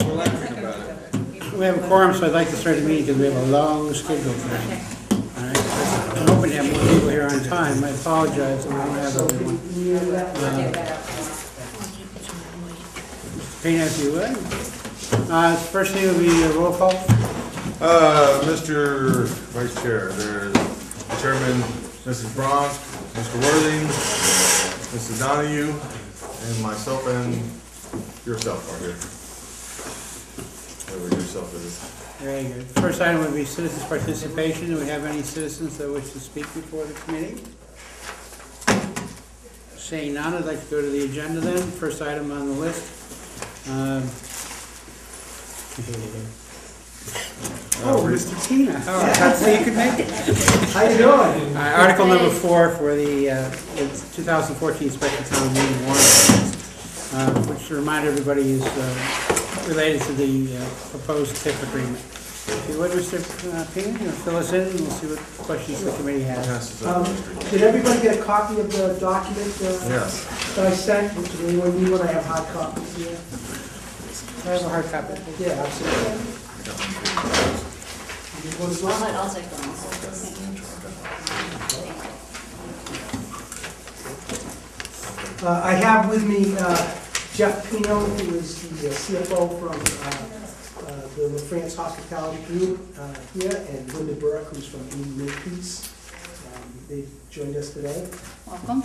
We have a quorum, so I'd like to start the meeting because we have a long schedule today. All right. I'm hoping to have more people here on time. I apologize if we don't have everyone. Mr. Payne, if you would. First thing will be a roll call. Mr. Vice Chair, there's Chairman Mrs. Bronx, Mr. Worthing, Mr. Donahue, and myself and yourself are here. Whatever yourself is. Very good. First item would be citizens' participation. Do we have any citizens that wish to speak before the committee? Seeing none, I'd like to go to the agenda then. First item on the list. Mr. Tina, so you could make it. How you doing? Article number 4 for the 2014 special town meeting warrant, which to remind everybody is related to the proposed TIF agreement. If you would, Mr. Payne, fill us in and we'll see what questions the committee has. Did everybody get a copy of the document Yes. that I sent? Which anyone need one? I have hard copies here. I have a hard copy. Yeah, absolutely. I'll take one also. I have with me Jeff Pino, who is the CFO from the LaFrance Hospitality Group here, and Linda Burke, who's from Makepeace. They joined us today. Welcome.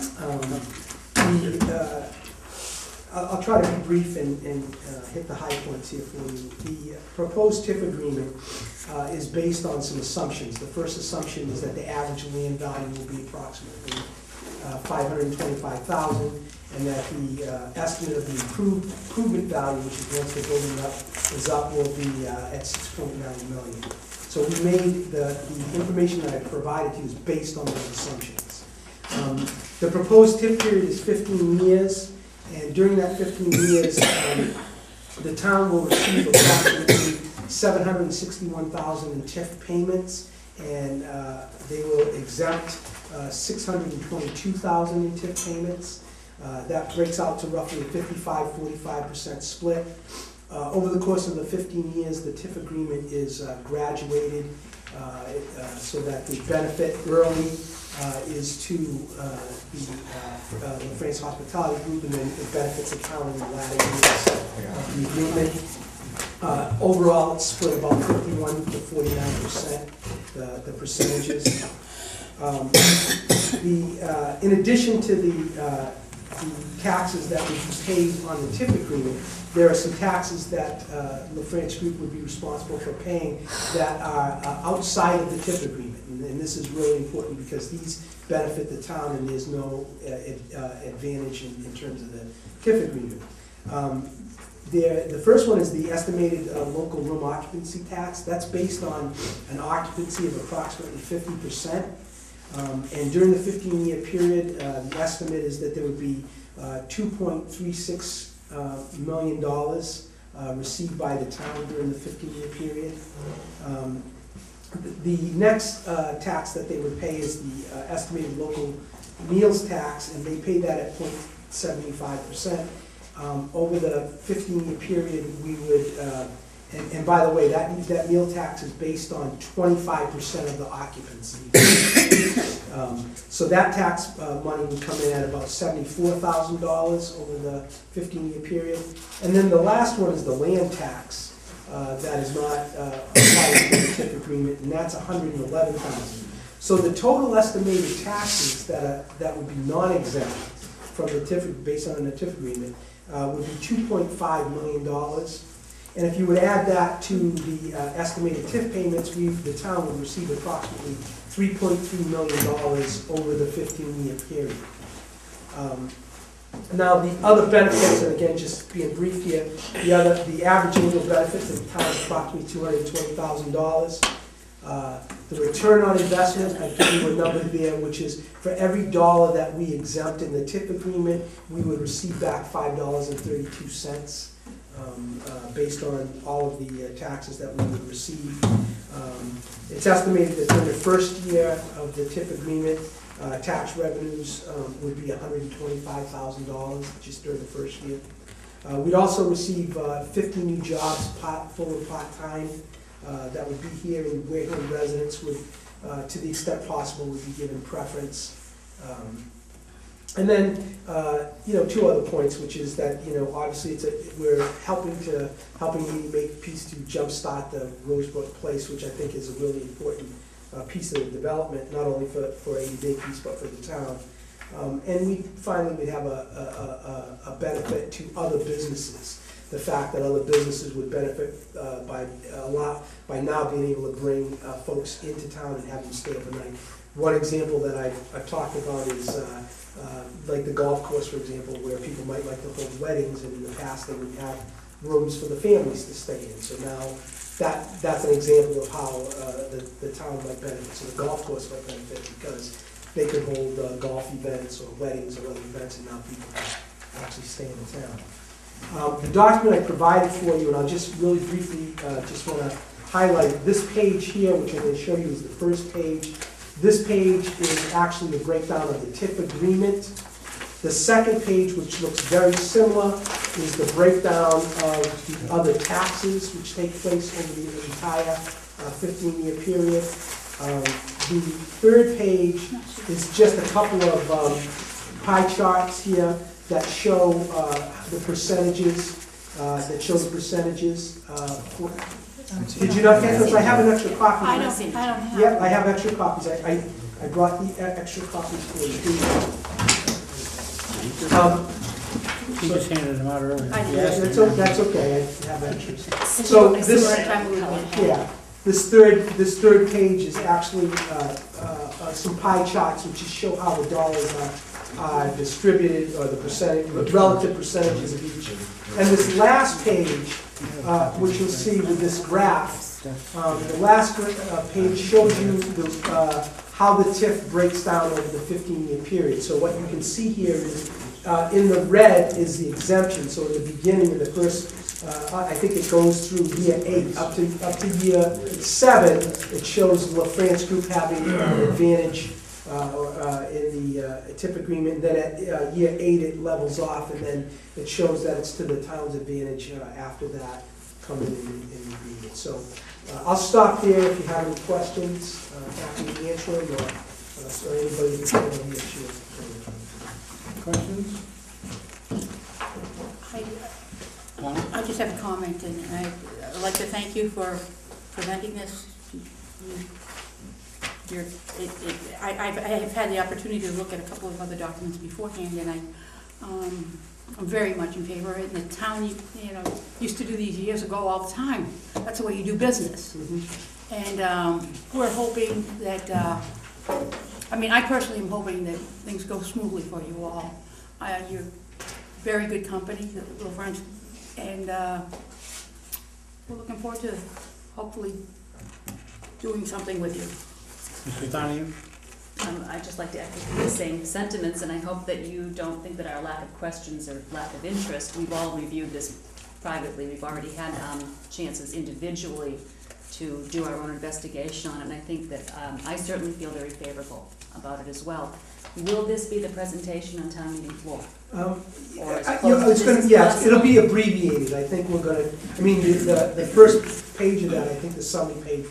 I'll try to be brief and hit the high points here for you. The proposed TIF agreement is based on some assumptions. The first assumption is that the average land value will be approximately $525,000, and that the estimate of the improvement value, which is once the building is up, will be at $6.9 million. So we made the information that I provided to you is based on those assumptions. The proposed TIF period is 15 years. And during that 15 years, the town will receive approximately $761,000 in TIF payments, and they will exempt $622,000 in TIF payments. That breaks out to roughly a 55-45% split. Over the course of the 15 years, the TIF agreement is graduated so that the benefit early is to the LaFrance Hospitality Group, and then it benefits the town in the latter years of the agreement. Overall, it's split about 51 to 49%, the percentages. In addition to the taxes that would be paid on the TIF agreement, there are some taxes that LaFrance Group would be responsible for paying that are outside of the TIF agreement. And this is really important because these benefit the town and there's no advantage in terms of the TIF agreement. The first one is the estimated local room occupancy tax. That's based on an occupancy of approximately 50%. And during the 15-year period, the estimate is that there would be $2.36 million received by the town during the 15-year period. The next tax that they would pay is the estimated local meals tax, and they pay that at 0.75%. Over the 15-year period, we would, and by the way, that meal tax is based on 25% of the occupancy. So that tax money would come in at about $74,000 over the 15-year period. And then the last one is the land tax that is not applied to the TIF agreement, and that's $111,000. So the total estimated taxes that would be non-exempt from the TIF, based on the TIF agreement, would be $2.5 million. And if you would add that to the estimated TIF payments, the town would receive approximately $3.3 million over the 15-year period. Now, the other benefits, and again, just being brief here, the average annual benefits of the town is approximately $220,000. The return on investment, I give you a number there, which is for every dollar that we exempt in the TIF agreement, we would receive back $5.32 based on all of the taxes that we would receive. It's estimated that during the first year of the TIF agreement, tax revenues would be $125,000 just during the first year. We'd also receive 50 new jobs, full and part-time, that would be here in Wareham. Residents would, to the extent possible, would be given preference. And then, two other points, which is that, obviously we're helping me make Piece to jumpstart the Rosebrook Place, which I think is a really important piece of the development, not only for 80 Day Piece, but for the town. And we finally would have a benefit to other businesses. The fact that other businesses would benefit by now being able to bring folks into town and have them stay overnight. One example that I've talked about is like the golf course, for example, where people might like to hold weddings, and in the past they would have rooms for the families to stay in. So now that's an example of how the town might benefit. So the golf course might benefit because they could hold golf events or weddings or other events, and now people can actually stay in the town. The document I provided for you, and I'll just really briefly just want to highlight this page here, which I'm going to show you is the first page. This page is actually the breakdown of the TIF agreement. The second page, which looks very similar, is the breakdown of the other taxes which take place over the entire 15-year period. The third page is just a couple of pie charts here that show the percentages. Did you not get those? I have an extra copy. I don't have. Yep, I have extra copies. I brought the extra copies for you. He just handed them out earlier. That's okay, I have extras. So this third page is actually some pie charts which just show how the dollars are distributed, or the relative percentages of each. And this last page, which you'll see with this graph, the last page shows you how the TIF breaks down over the 15-year period. So what you can see here is, in the red is the exemption. So in the beginning of the first, I think it goes through year 8 up to year 7. It shows La France Group having an advantage in the TIF agreement. Then at year 8 it levels off, and then it shows that it's to the town's advantage after that coming in the agreement. So I'll stop there if you have any questions. Happy to answer them, or anybody can come in here. Questions? I just have a comment, and I'd like to thank you for presenting this. I have had the opportunity to look at a couple of other documents beforehand, and I'm very much in favor of it. And the town, used to do these years ago all the time. That's the way you do business. Mm-hmm. And we're hoping that, I personally am hoping that things go smoothly for you all. You're very good company, the Little French, and we're looking forward to hopefully doing something with you. Mr. Donahue? I'd just like to echo the same sentiments, and I hope that you don't think that our lack of questions or lack of interest, we've all reviewed this privately. We've already had chances individually to do our own investigation on it, and I think that I certainly feel very favorable about it as well. Will this be the presentation on town meeting floor? It'll be abbreviated. I think we're going to, the first page of that, I think the summary page,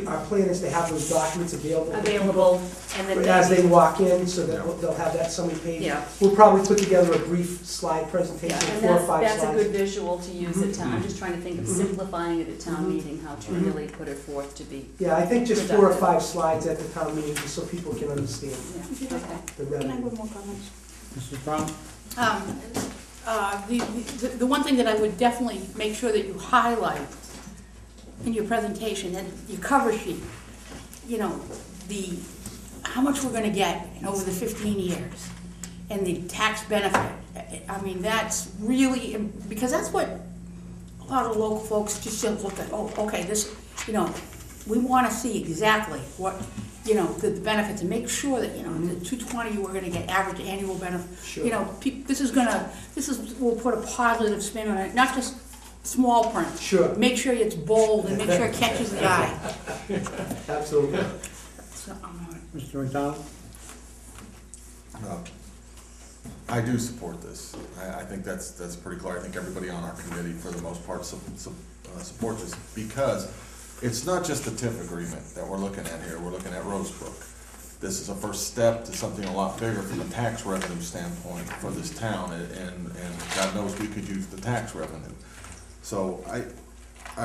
our plan is to have those documents available. And then as they walk in, so that they'll have that summary page. Yeah. We'll probably put together a brief slide presentation, and 4 or 5 slides. that's a good visual to use at town. I'm just trying to think of simplifying it at town meeting, how to really put it forth to be. Yeah, I think just 4 or 5 slides at the town meeting, just so people can understand Yeah. Okay. the Can I revenue. have more comments? Mrs. Brown? The one thing that I would definitely make sure that you highlight in your presentation, and your cover sheet, how much we're gonna get over the 15 years, and the tax benefit. That's really, because that's what a lot of local folks just look at, okay, this, we wanna see exactly what, the benefits, and make sure that, the 220, we're gonna get average annual benefit. Sure. We'll put a positive spin on it, not just small print. Sure. Make sure it's bold and make sure it catches the eye. Absolutely. So, Mr. McDonald? I do support this. I think that's pretty clear. I think everybody on our committee, for the most part, supports this, because it's not just the TIF agreement that we're looking at here. We're looking at Rosebrook. This is a first step to something a lot bigger from a tax revenue standpoint for this town, and God knows we could use the tax revenue. So I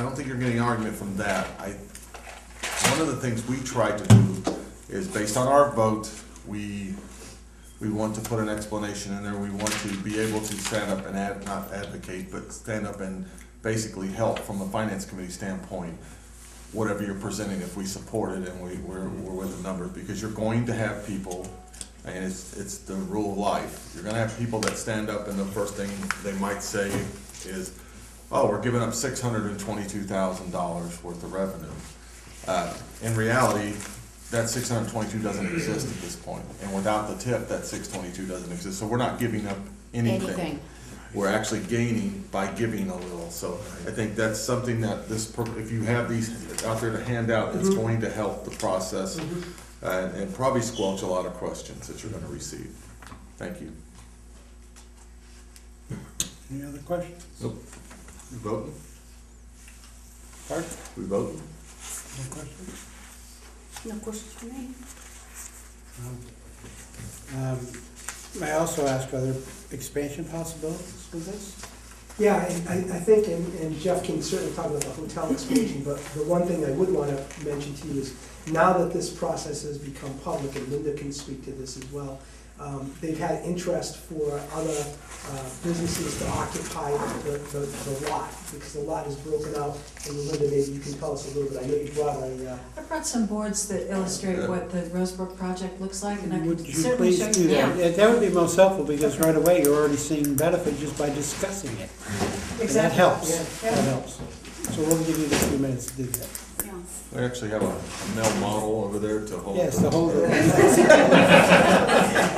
don't think you're getting an argument from that. One of the things we tried to do is, based on our vote, we want to put an explanation in there. We want to be able to stand up and not advocate, but stand up and basically help from a finance committee standpoint, whatever you're presenting, if we support it and we're with the numbers, because you're going to have people, and it's the rule of life. You're gonna have people that stand up and the first thing they might say is, oh, we're giving up $622,000 worth of revenue. In reality, that 622 doesn't exist at this point, and without the TIF, that 622 doesn't exist. So we're not giving up anything. We're actually gaining by giving a little. So I think that's something that if you have these out there to hand out, it's going to help the process and probably squelch a lot of questions that you're going to receive. Thank you. Any other questions? Nope. We voting? Pardon? We voting? No questions? No questions for me. May I also ask, are there expansion possibilities with this? Yeah, I think, and Jeff can certainly talk about the hotel expansion, but the one thing I would want to mention to you is, now that this process has become public, and Linda can speak to this as well, they've had interest for other businesses to occupy the lot, because the lot is broken out, and Linda, maybe you can tell us a little bit. I know you brought I brought some boards that illustrate what the Rosebrook project looks like, and I Would can you certainly please show do you. that? Yeah, that would be most helpful, because right away you're already seeing benefit just by discussing it. And that helps. Yeah. That helps. So we'll give you the 2 minutes to do that. Yeah. We actually have a Mel model over there to hold. Yes, the whole.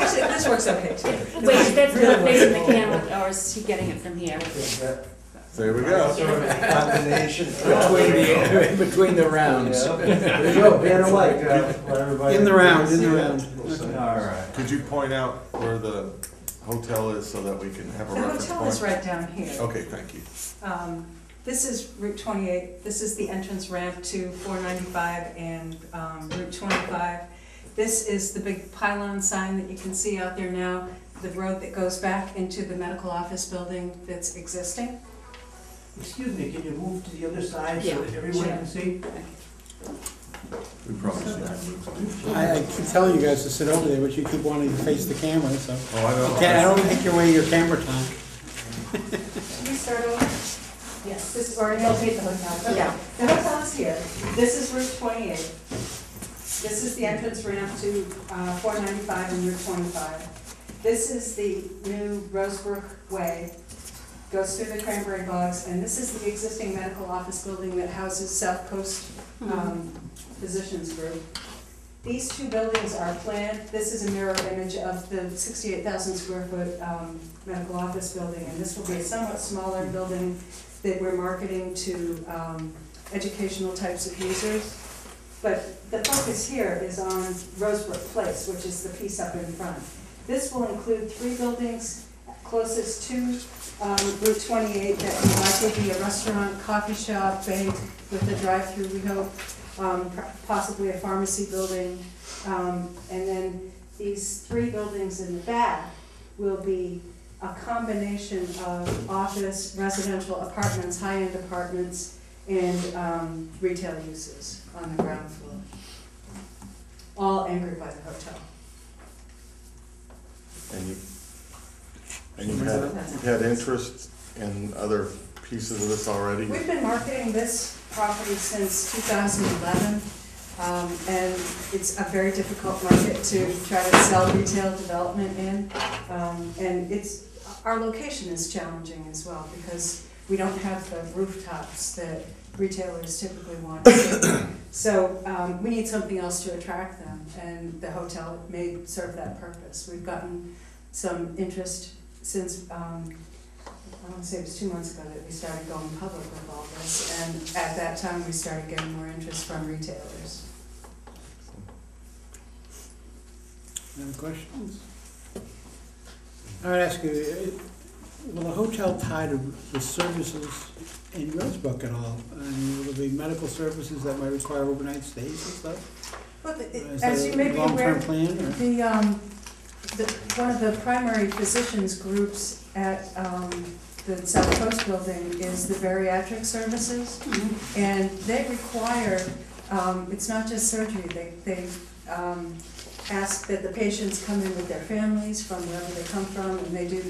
Actually, this works okay too. Wait, that's not facing the camera, or is he getting it from here? There we go. Combination. Between the rounds. There you go, banner light. In the round, in the round. All right. Could you point out where the hotel is so that we can have a The reference hotel is point? right down here. Okay, thank you. This is Route 28. This is the entrance ramp to 495 and Route 25. This is the big pylon sign that you can see out there now, the road that goes back into the medical office building that's existing. Excuse me, can you move to the other side Yeah, so that everyone sure. can see? We probably should have. I keep telling you guys to sit over there, but you keep wanting to face the camera, so. Oh, I know. I don't take away your camera time. Should we start over? Yes, this is, or Locate the hotel. yeah, the hotel is here. This is Route 28. This is the entrance ramp to 495 and Route 25. This is the new Rosebrook Way, goes through the cranberry bogs, and this is the existing medical office building that houses South Coast Physicians Group. These two buildings are planned. This is a mirror image of the 68,000 square foot medical office building, and this will be a somewhat smaller building that we're marketing to educational types of users. But the focus here is on Rosebrook Place, which is the piece up in front. This will include 3 buildings closest to Route 28 that will likely be a restaurant, coffee shop, bank with a drive-through, we hope, possibly a pharmacy building. And then these 3 buildings in the back will be a combination of office, residential apartments, high-end apartments, and retail uses on the ground floor, all anchored by the hotel. And you've had interest in other pieces of this already? We've been marketing this property since 2011, and it's a very difficult market to try to sell retail development in. And our location is challenging as well, because we don't have the rooftops that retailers typically want to see. So we need something else to attract them, and the hotel may serve that purpose. We've gotten some interest since, I want to say it was 2 months ago that we started going public with all this, and at that time we started getting more interest from retailers. Any questions? I would ask you, will the hotel tie to the services in Rosebrook at all? And will there be medical services that might require overnight stays and stuff? Well, Is as that you may a be aware, long-term plan, or? one of the primary physicians groups at the South Coast building is the bariatric services. And they require, it's not just surgery, they ask that the patients come in with their families from wherever they come from, and they do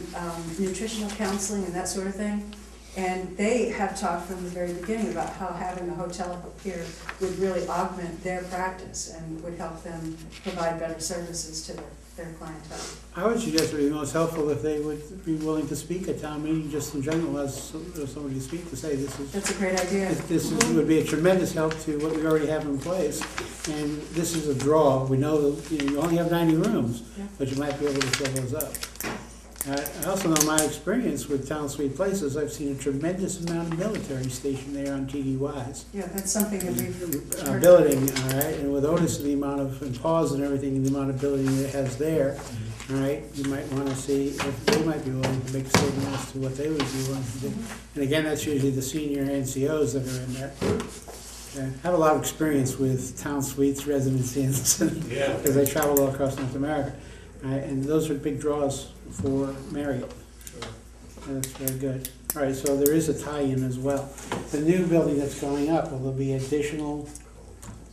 nutritional counseling and that sort of thing. And they have talked from the very beginning about how having a hotel up here would really augment their practice and would help them provide better services to their clientele. I would suggest it would be most helpful if they would be willing to speak at town meeting, just in general, as somebody to speak, to say this is. That's a great idea. Would be a tremendous help to what we already have in place. And this is a draw. We know that you only have 90 rooms, Yeah. but you might be able to fill those up. I also know my experience with Town Suite Places, I've seen a tremendous amount of military stationed there on TDYs. Yeah, that's something that we've heard. Building, all right, and with Otis, the amount of, and pause and everything, and the amount of building that it has there, all right, you might want to see if they might be willing to make a statement as to what they would be willing to do. And again, that's usually the senior NCOs that are in there. I have a lot of experience with town suites, residencies, because I travel all across North America. And those are big draws for Marriott. That's very good. All right, so there is a tie-in as well. The new building that's going up, will there be additional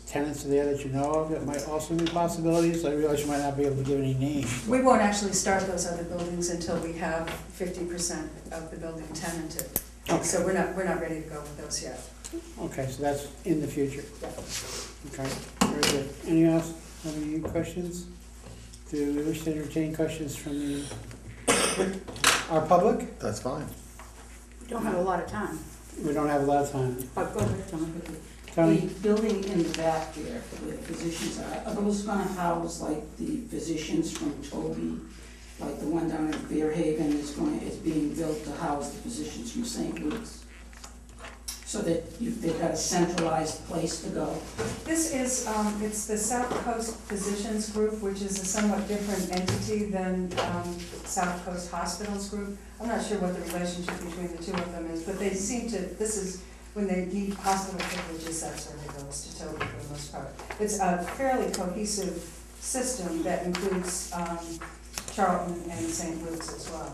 tenants there that you know of that might also be possibilities? I realize you might not be able to give any names. We won't actually start those other buildings until we have 50% of the building tenanted. Okay. So we're not ready to go with those yet. Okay, so that's in the future. Yeah. Okay, very good. Anyone else have any questions? Do we wish to entertain questions from our public? That's fine. We don't have a lot of time. We don't have a lot of time. But go ahead, Tom. Tony? The building in the back there, where the physicians are those gonna house like the physicians from Toby? Like the one down at Fairhaven is being built to house the physicians from St. Luke's? So that they've got a centralized place to go? This is, it's the South Coast Physicians Group, which is a somewhat different entity than South Coast Hospitals Group. I'm not sure what the relationship between the two of them is, but they seem to, this is, when they need hospital privileges, that's where they go, is to Toby for the most part. It's a fairly cohesive system that includes Charlton and St. Luke's as well.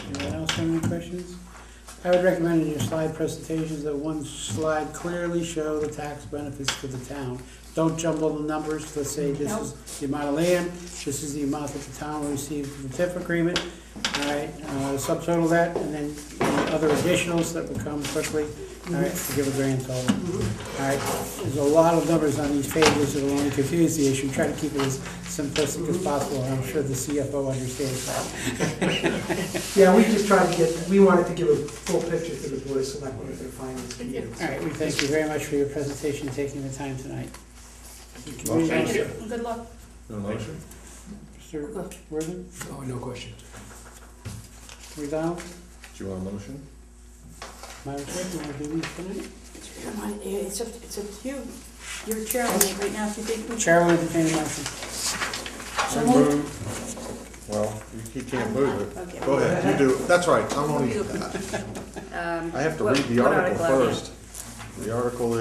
Anyone else have any questions? I would recommend in your slide presentations that one slide clearly show the tax benefits to the town. Don't jumble the numbers. Let's say this is the amount of land, this is the amount that the town will receive from the TIF agreement. All right, subtotal that, and then other additionals that will come quickly, all right, to give a grand total. All right, there's a lot of numbers on these pages that will only confuse the issue. Try to keep it as simplistic as possible, and I'm sure the CFO understands that. Yeah, we just tried to get, we wanted to give a full picture to the board of selectmen of their finance committee. All right, we thank you very much for your presentation, taking the time tonight. Thank you. Good luck. No motion? Mr. Worthing, Oh, no questions. McDonald, Do you want a motion? Madam Chair, do you want to do these tonight? It's up to you. You're chairman right now, if you think we should. Chair will entertain a motion. So moved. Well, he can't move it. Okay. Go ahead, you do, that's right, I'm only, I have to read the article first. The article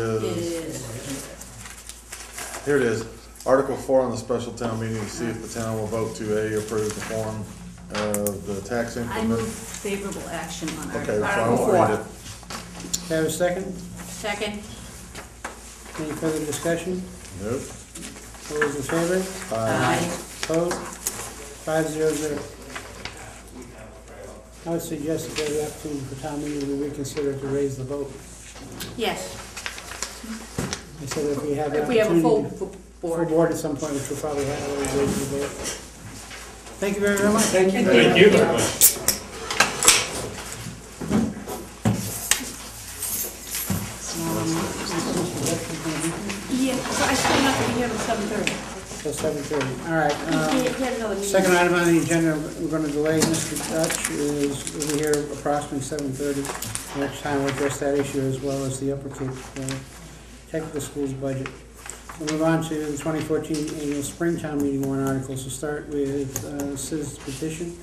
here it is, Article 4 on the special town meeting to see if the town will vote to A, approve the form of the tax I increment. move favorable action on Okay, so I Article won't 4. read it. Do I have a second? Second. Any further discussion? Nope. All those in favor? Aye. Opposed? 500. I would suggest that the opportunity for town meeting to reconsider to raise the vote. Yes. I said if we have an If we have a full opportunity, full board. board at some point, which we'll probably have, we'll raise the vote. Thank you very, very much. Thank you. Thank you very much. Yeah, so I still have to be here till 7:30. Till 7:30. All right. He had another meeting. Second item on the agenda, we're going to delay Mr. Dutch, is over here approximately 7:30. Next time we'll address that issue as well as the Upper Cape Technical Schools budget. We'll move on to the 2014 annual Springtown meeting warrant articles. We'll start with citizens petition,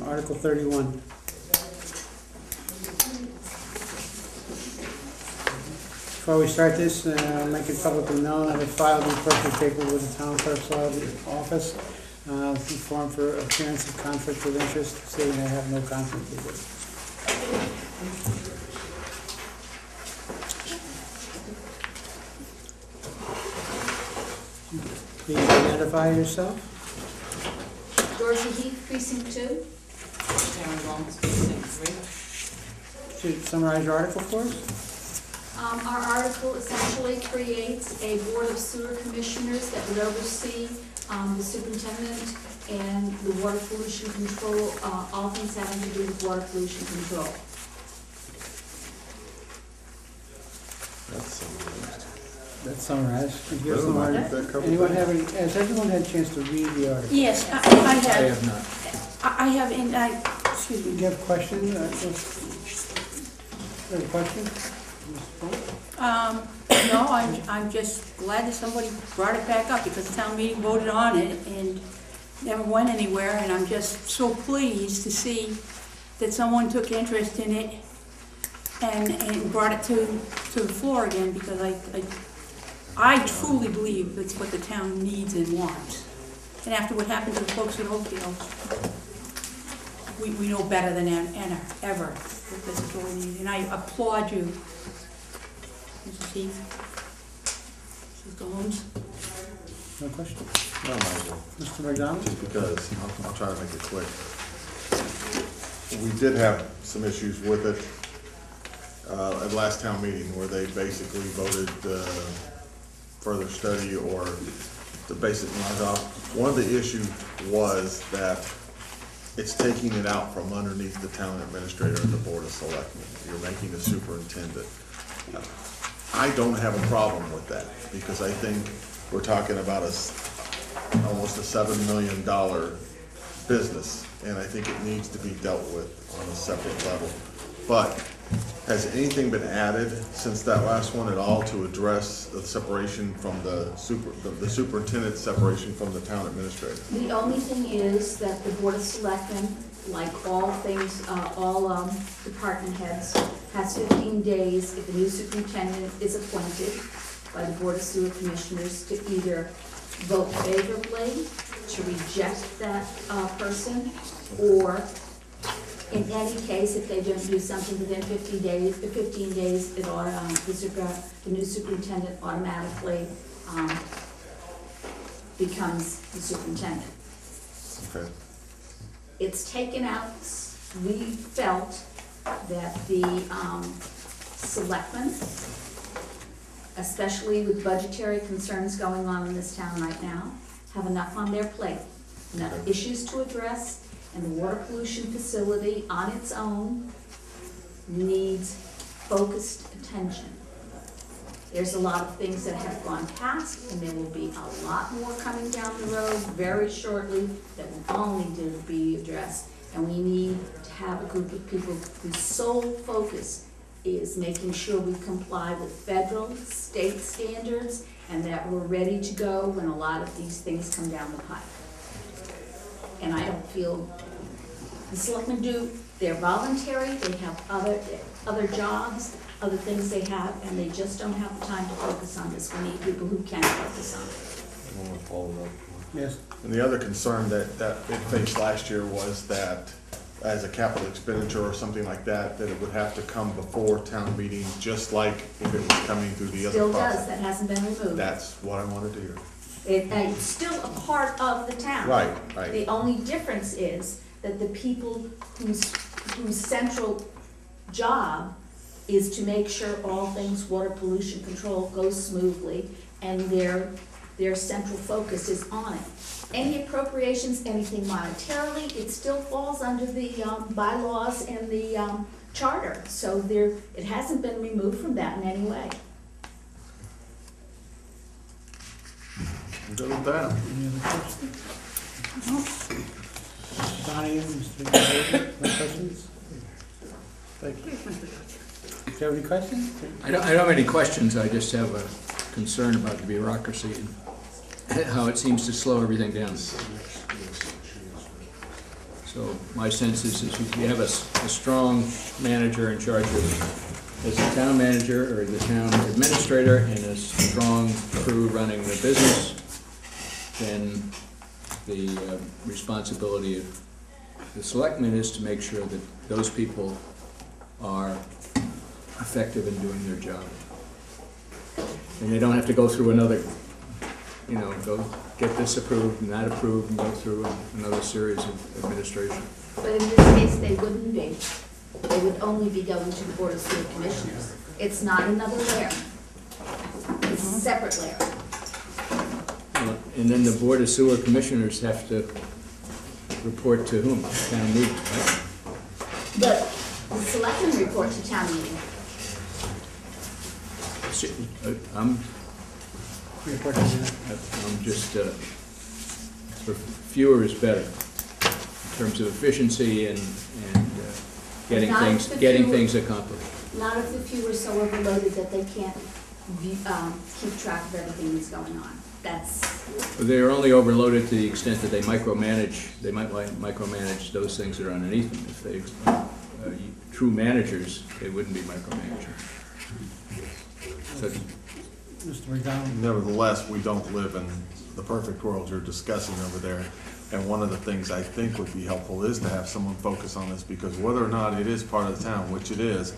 Article 31. Before we start this, make it publicly known that I filed the appropriate paper with the town clerk's office, form for appearance of conflict of interest, stating I have no conflict with it. Please identify yourself. Dorothy Heath, Precinct 2. Sharon Gomes, Precinct 3. Should summarize your article for us? Our article essentially creates a board of sewer commissioners that would oversee the superintendent and the water pollution control, all things having to do with water pollution control. That's summarized. Here's the Well, warrant. that covers Anyone it. have any, has everyone had a chance to read the article? Yes, I I have, have not. I have, and excuse Do me. you have questions? Have a question? Mr. Paul? No, I'm just glad that somebody brought it back up, because the town meeting voted on it and never went anywhere, and I'm just so pleased to see that someone took interest in it and brought it to the floor again, because I truly believe that's what the town needs and wants. And after what happened to the folks at Oakdale, we know better than ever that this is what we need, and I applaud you, Mrs. Heath. Mrs. Gomes. No question? No, Michael. Mr. McDonald? Just because, I'll try to make it quick. We did have some issues with it at last town meeting, where they basically voted further study or the basic knock off. One of the issues was that it's taking it out from underneath the town administrator and the board of selectmen. You're making a superintendent. I don't have a problem with that, because I think we're talking about almost a $7 million business, and I think it needs to be dealt with on a separate level. But has anything been added since that last one at all to address the separation from the superintendent separation from the town administrator? The only thing is that the Board of Selectmen, like all things, all department heads, has 15 days if the new superintendent is appointed by the Board of Sewer Commissioners to either vote favorably, to reject that person, or in any case, if they don't do something within 15 days, it ought, the new superintendent automatically becomes the superintendent. Okay. It's taken out, we felt that the selectmen, especially with budgetary concerns going on in this town right now, have enough on their plate, enough issues to address, and the water pollution facility on its own needs focused attention. There's a lot of things that have gone past, and there will be a lot more coming down the road very shortly that will only need to be addressed. And we need to have a group of people whose sole focus is making sure we comply with federal, state standards, and that we're ready to go when a lot of these things come down the pipe. And I don't feel, the selectmen they're voluntary, they have other jobs, other things they have, and they just don't have the time to focus on this. We need people who can focus on it. I want to follow up. Yes. And the other concern that it faced last year was that as a capital expenditure or something like that, that it would have to come before town meeting, just like if it was coming through the other Still process. does, that hasn't been removed. That's what I wanted to hear. It's still a part of the town. Right, right. The only difference is that the people whose central job is to make sure all things water pollution control goes smoothly, and their central focus is on it. Any appropriations, anything monetarily, it still falls under the bylaws and the charter. So it hasn't been removed from that in any way. I'm good with that. Any other questions? Donnie, Mr. McDonald, no questions? Thank you. Do you have any questions? I don't have any questions, I just have a concern about the bureaucracy and how it seems to slow everything down. So my sense is you have a strong manager in charge of, as the town manager or the town administrator, and a strong crew running the business, then the responsibility of the selectmen is to make sure that those people are effective in doing their job. And they don't have to go through another, go get this approved and that approved and go through another series of administration. But in this case, they wouldn't be. They would only be going to the Board of Sewer Commissioners. It's not another layer. It's a separate layer. And then the Board of Sewer Commissioners have to report to whom? Town meeting, right? But the selectmen report to town meeting. I'm just, fewer is better in terms of efficiency and getting Not things, if getting fewer- things accomplished. Not if the few are so overloaded that they can't keep track of everything that's going on. That's, They're only overloaded to the extent that they might micromanage those things that are underneath them. If they true managers, they wouldn't be micromanaging. So, Mr. McDonald? Nevertheless, we don't live in the perfect world you're discussing over there. And one of the things I think would be helpful is to have someone focus on this, because whether or not it is part of the town, which it is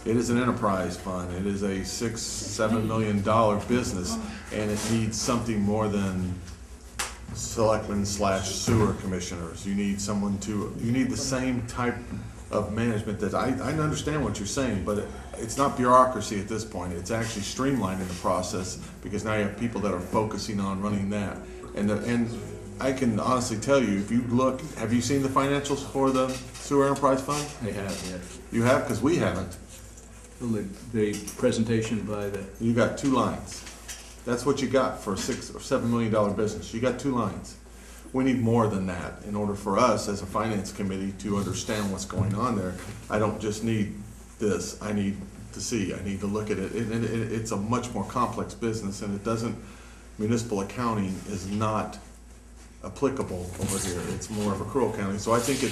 an enterprise fund. It is a $6-7 million business, and it needs something more than selectmen/sewer commissioners. You need you need the same type of management that, I understand what you're saying, but it's not bureaucracy at this point. It's actually streamlining the process, because now you have people that are focusing on running that. And I can honestly tell you, if you look, have you seen the financials for the sewer enterprise fund? they have, yes. You have, because we haven't. The presentation by the, You got 2 lines. That's what you got for a $6 or $7 million business. You got 2 lines. We need more than that in order for us as a finance committee to understand what's going on there. I don't just need this. I need to see. I need to look at it. It's a much more complex business, and municipal accounting is not applicable over here. It's more of accrual accounting. So I think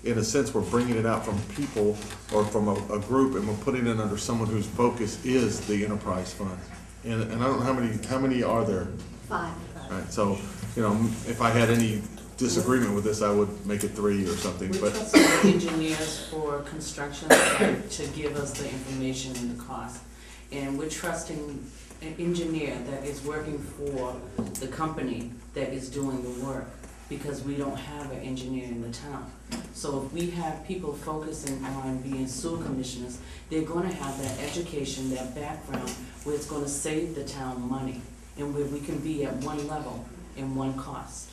in a sense, we're bringing it out from people or from a group, and we're putting it under someone whose focus is the enterprise fund. And I don't know how many are there? 5. Right, so, if I had any disagreement with this, I would make it 3 or something, We're but. trusting the engineers for construction to give us the information and the cost. And we're trusting an engineer that is working for the company that is doing the work, because we don't have an engineer in the town. So if we have people focusing on being sewer commissioners, they're gonna have that education, that background, where it's gonna save the town money, and where we can be at one level and one cost.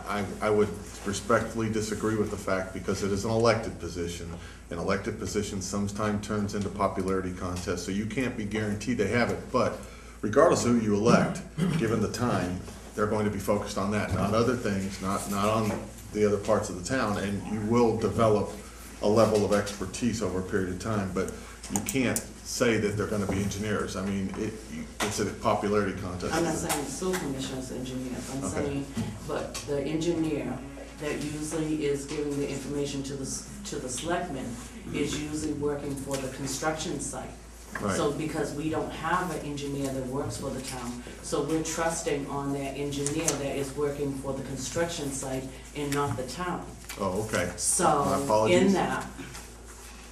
I would respectfully disagree with the fact, because it is an elected position. An elected position sometimes turns into popularity contest, so you can't be guaranteed to have it. But regardless of who you elect, given the time, they're going to be focused on that, not other things, not on the other parts of the town. And you will develop a level of expertise over a period of time, but you can't say that they're gonna be engineers. I mean, it's a popularity contest. I'm not saying sewer commissioners engineers, I'm Okay. saying, but the engineer that usually is giving the information to the selectmen is usually working for the construction site. Right. So because we don't have an engineer that works for the town, so we're trusting on that engineer that is working for the construction site and not the town. Oh, okay. My So apologies. in that,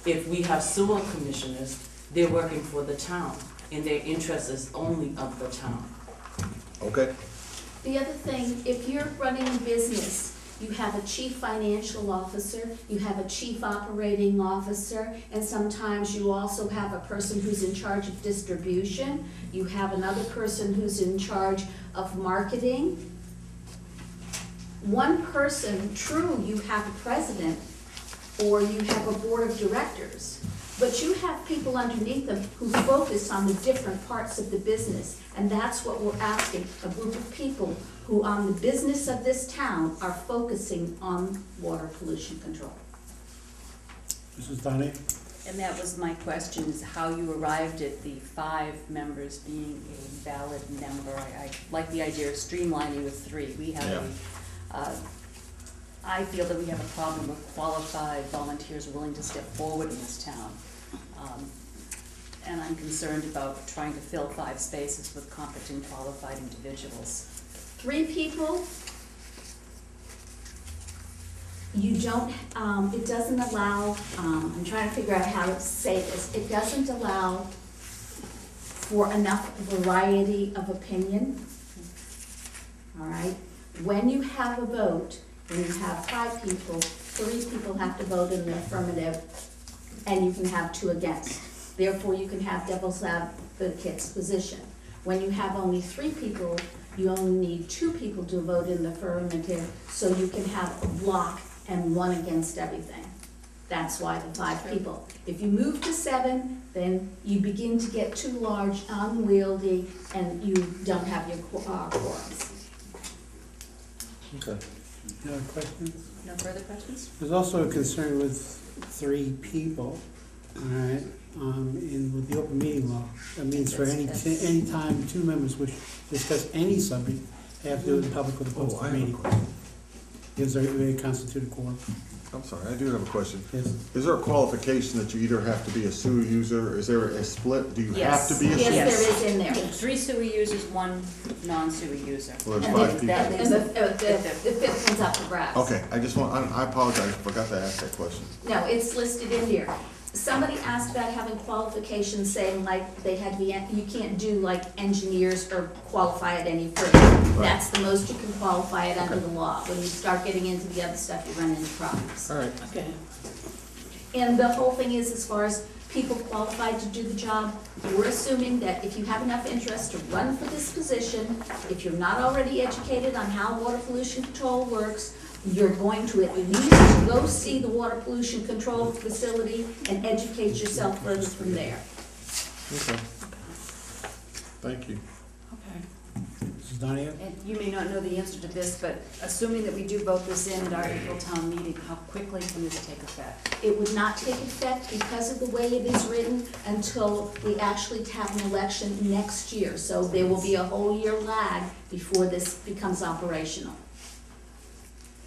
if we have sewer commissioners, they're working for the town, and their interest is only of the town. Okay. The other thing, if you're running a business, you have a chief financial officer, you have a chief operating officer, and sometimes you also have a person who's in charge of distribution. You have another person who's in charge of marketing. One person, true, you have a president, or you have a board of directors, but you have people underneath them who focus on the different parts of the business. And that's what we're asking, a group of people who on the business of this town are focusing on water pollution control. Mrs. Donahue? And that was my question, is how you arrived at the 5 members being a valid member. I like the idea of streamlining with 3. We have I feel that we have a problem with qualified volunteers willing to step forward in this town. And I'm concerned about trying to fill 5 spaces with competent, qualified individuals. 3 people, you don't, it doesn't allow, I'm trying to figure out how to say this, it doesn't allow for enough variety of opinion, all right? When you have a vote, when you have 5 people, 3 people have to vote in the affirmative, and you can have 2 against. Therefore, you can have devil's advocate's position. When you have only 3 people, you only need 2 people to vote in the affirmative, so you can have a block and 1 against everything. That's why the 5 people. If you move to 7, then you begin to get too large, unwieldy, and you don't have your quorums. Okay. No questions? No further questions? There's also a concern with 3 people, all right, with the open meeting law. That means for any time 2 members wish to discuss any subject, they have to do it in public with a posted meeting. Gives a constituted quorum. I'm sorry, I do have a question. Yes. Is there a qualification that you either have to be a SUI user, is there a split? Do you have to be a SUI? Yes, there is in there. 3 SUI users, 1 non-SUI user. Well, there's And 5 the, people. that and the 5th one's up for grabs. Okay, I just want, I apologize, I forgot to ask that question. No, it's listed in here. Somebody asked about having qualifications, saying like they had to be, you can't do like engineers or qualify it any further. That's the most you can qualify it under the law. When you start getting into the other stuff, you run into problems. All right. Okay. And the whole thing is, as far as people qualified to do the job, we're assuming that if you have enough interest to run for this position, if you're not already educated on how water pollution control works, you're going to at least go see the water pollution control facility and educate yourself further from there. Okay. Thank you. Okay. Mrs. Donahue? And you may not know the answer to this, but assuming that we do vote this in at our April town meeting, how quickly can this take effect? It would not take effect because of the way it is written until we actually have an election next year. So there will be a whole year lag before this becomes operational.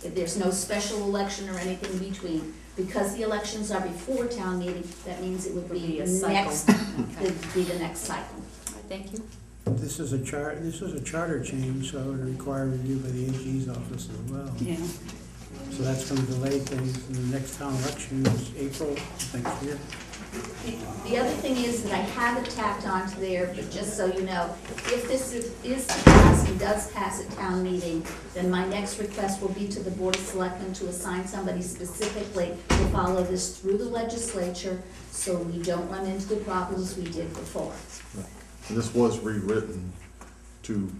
If there's no special election or anything in between, because the elections are before town meeting, that means it would be a cycle. next, Okay. it'd be the next cycle. All right, thank you. This is a charter change, so it would require review by the AG's office as well. Yeah. So that's gonna delay things, and the next town election is April next year. The other thing is that I have it tacked onto there, but just so you know, if this is passed and does pass at town meeting, then my next request will be to the Board of Selectmen to assign somebody specifically to follow this through the legislature, so we don't run into the problems we did before. And this was rewritten to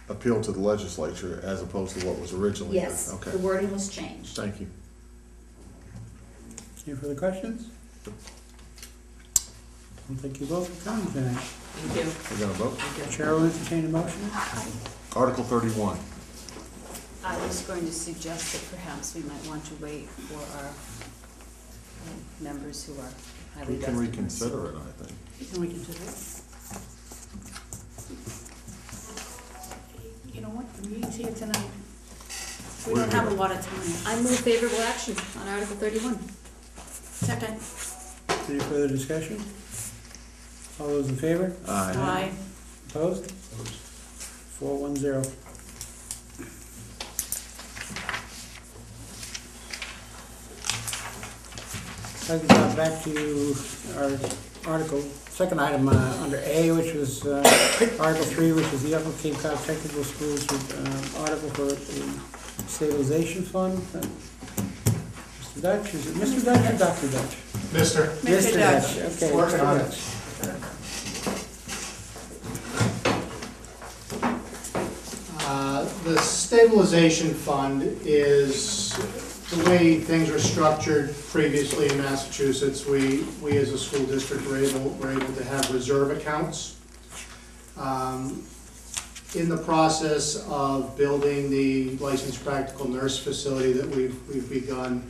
appeal to the legislature as opposed to what was originally written? Yes, Okay, the wording was changed. thank you. Any further questions? Well, thank you both for coming tonight. Thank you. We're gonna vote. Chair will entertain a motion. Article 31. I was going to suggest that perhaps we might want to wait for our members who are highly We can vested. reconsider it, I think. You can reconsider it. You know what, the meeting's here tonight. We don't have a lot of time. I move favorable action on Article 31. Second. Any further discussion? All those in favor? Aye. Opposed? 410. I'll get back to our article, second item under A, which was Article 3, which is the Upper Cape Cod Technical Schools article for the stabilization fund. Mr. Dutch, is it Mr. Dutch or Dr. Dutch? Mister, Mr. Dutch. Okay. working on it. The stabilization fund is the way things were structured previously in Massachusetts. We as a school district were able to have reserve accounts. in the process of building the licensed practical nurse facility that we've begun.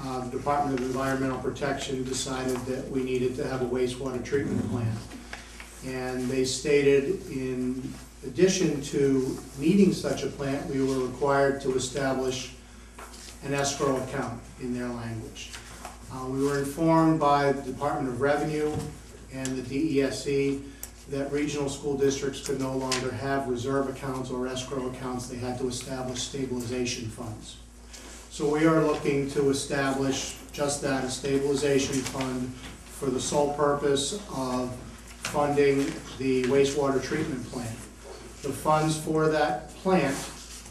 The Department of Environmental Protection decided that we needed to have a wastewater treatment plant. And they stated in addition to needing such a plant, we were required to establish an escrow account in their language. We were informed by the Department of Revenue and the DESE that regional school districts could no longer have reserve accounts or escrow accounts. They had to establish stabilization funds. So we are looking to establish just that, a stabilization fund for the sole purpose of funding the wastewater treatment plant. The funds for that plant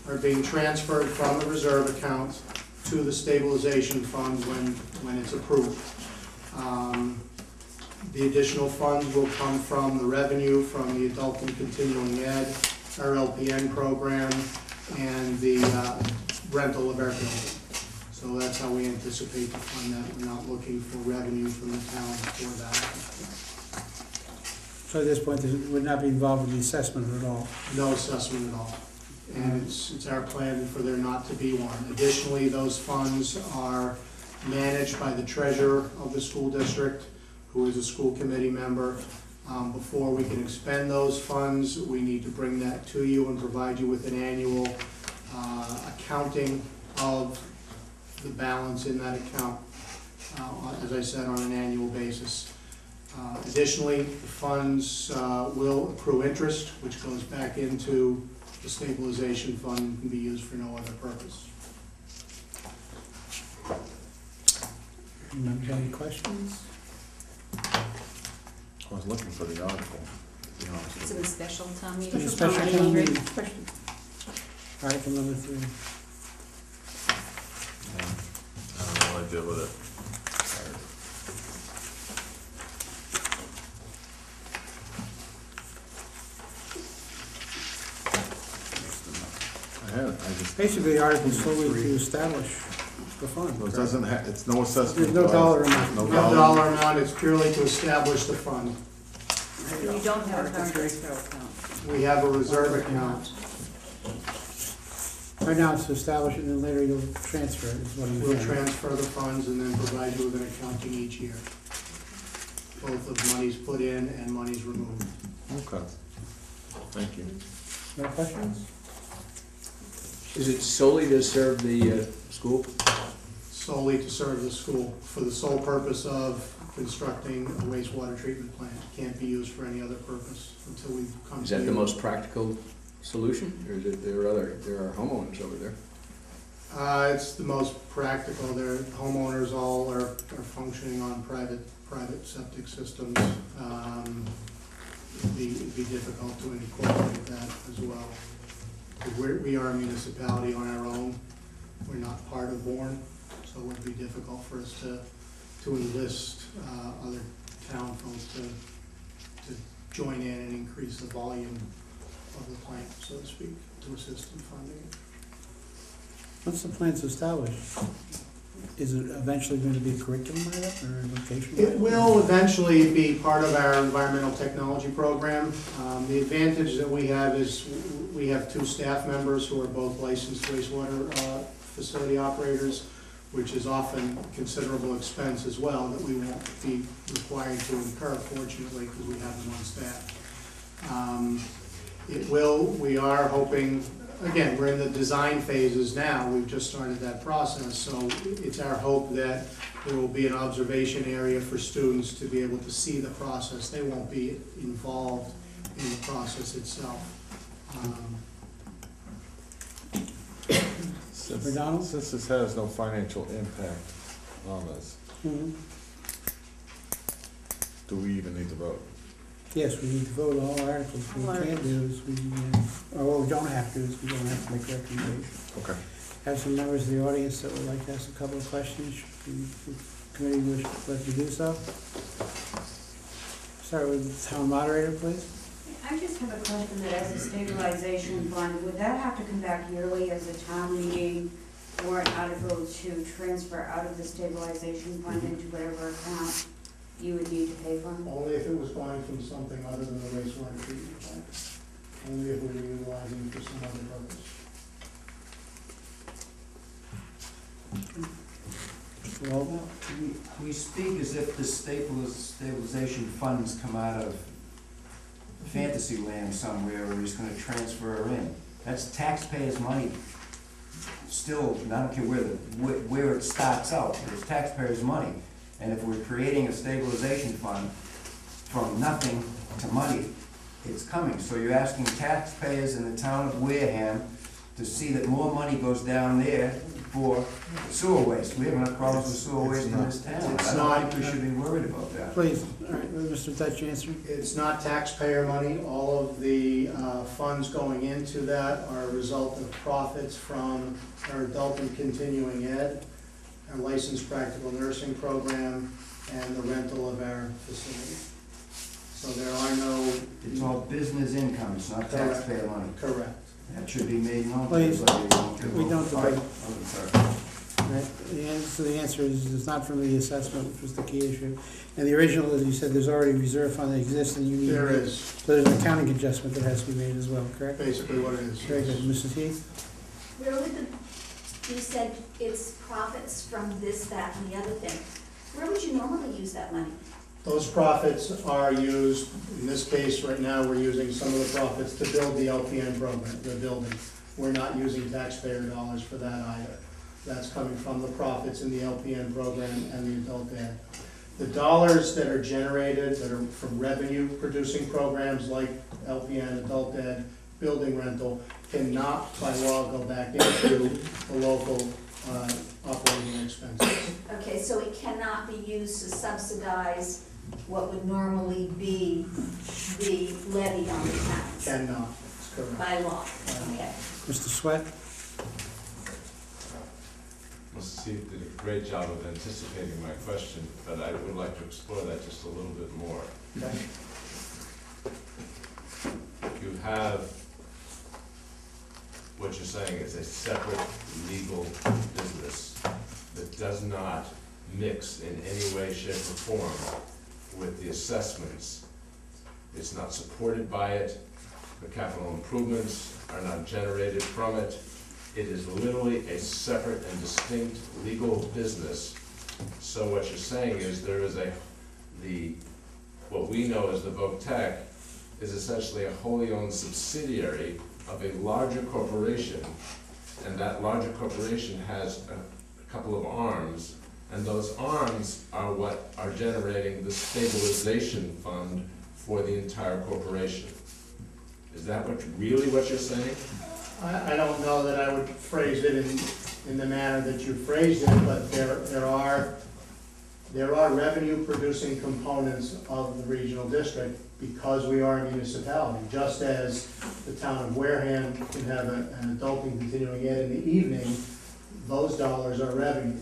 are being transferred from the reserve account to the stabilization fund when it's approved. The additional funds will come from the revenue from the adult and continuing ed, our LPN program, and the rental of our building. So that's how we anticipate to fund that. We're not looking for revenue from the town for that. So at this point, this would not be involved in the assessment at all? No assessment at all. And it's our plan for there not to be one. Additionally, those funds are managed by the treasurer of the school district, who is a school committee member. Before we can expend those funds, we need to bring that to you and provide you with an annual accounting of the balance in that account, as I said, on an annual basis. Additionally, the funds will accrue interest, which goes back into the stabilization fund and can be used for no other purpose. Any questions? I was looking for the article, to be honest It's with in the special town Any meeting. special town meeting? Article number 3. you. I don't know what I did with it. I had it, I just, Basically, the article is solely to establish the fund. it doesn't have, it's no assessment. There's no dollar amount. No No dollar. dollar amount, it's purely to establish the fund. You don't have a current escrow account. We have a reserve account. Right now, it's to establish it, and then later you'll transfer it, is what I'm We'll hearing. transfer the funds and then provide you with an accounting each year. Both of monies put in and monies removed. Okay. Thank you. No questions? Is it solely to serve the school? Solely to serve the school for the sole purpose of constructing a wastewater treatment plant. Can't be used for any other purpose until we come to Is that you. the most practical solution, or is it, there are homeowners over there? It's the most practical. Their homeowners all are functioning on private septic systems. It'd be difficult to incorporate that as well. We are a municipality on our own. We're not part of Wareham, so it would be difficult for us to enlist other town folks to join in and increase the volume of the plant, so to speak, to assist in funding it. Once the plan's established, is it eventually going to be a curriculum item or a vocational It item? will eventually be part of our environmental technology program. The advantage that we have is we have 2 staff members who are both licensed wastewater facility operators, which is often considerable expense as well that we won't be required to incur, fortunately, because we have them on staff. We are hoping, again, we're in the design phases now, we've just started that process, so it's our hope that there will be an observation area for students to be able to see the process. They won't be involved in the process itself. McDonald? Since this has no financial impact on us, Mhm. do we even need to vote? Yes, we need to vote on all articles. What we can't do is or what we don't have to do is we don't have to make recommendations. Okay. Have some members of the audience that would like to ask a couple of questions. Should the committee wish to let you do so? Start with the town moderator, please. I just have a question that as a stabilization fund, would that have to come back yearly as a town meeting or an article to transfer out of the stabilization fund into whatever account you would need to pay for? Only if it was going from something other than the wastewater treatment plant. only if we were utilizing it for some other purpose. Well, We speak as if the stabilization funds come out of fantasy land somewhere, or he's gonna transfer in. That's taxpayers' money. Still, I don't care where it starts out, but it's taxpayers' money. And if we're creating a stabilization fund from nothing to money, it's coming. So you're asking taxpayers in the town of Wareham to see that more money goes down there for sewer waste. We have enough problems with sewer waste in this town. It's I not- don't think we should be worried about that. please, all right, Mr. Dutch, answer. It's not taxpayer money. All of the funds going into that are a result of profits from our adult and continuing ed, our licensed practical nursing program, and the rental of our facility. So there are no. It's all business income, it's not Correct. taxpayer money. Correct. That should be made known to Please. everybody. We don't All right. debate. Oh, sorry. Right, the answer is, it's not from the assessment, which was the key issue. And the original, as you said, there's already a reserve fund that exists, and you need. There is So there's an accounting adjustment that has to be made as well, correct? basically what it is. Very good. Mrs. Heath? Where would the, you said it's profits from this, that, and the other thing. Where would you normally use that money? Those profits are used, in this case, right now, we're using some of the profits to build the LPN program, the building. We're not using taxpayer dollars for that either. That's coming from the profits in the LPN program and the adult ed. The dollars that are generated, that are from revenue-producing programs like LPN, adult ed, building rental, cannot by law go back into the local operating expenses. Okay, so it cannot be used to subsidize what would normally be the levy on the towns Cannot, that's correct. by law, okay. Mr. Sweat? Mrs. Heath did a great job of anticipating my question, but I would like to explore that just a little bit more. Okay. You have, what you're saying is a separate legal business that does not mix in any way, shape, or form with the assessments. It's not supported by it. The capital improvements are not generated from it. It is literally a separate and distinct legal business. So what you're saying is there is what we know as the VOTEC is essentially a wholly owned subsidiary of a larger corporation, and that larger corporation has a couple of arms, and those arms are what are generating the stabilization fund for the entire corporation. Is that really what you're saying? I don't know that I would phrase it in the manner that you phrased it, but there are revenue-producing components of the regional district because we are a municipality. Just as the town of Wareham can have an adult and continuing ed in the evening, those dollars are revenue.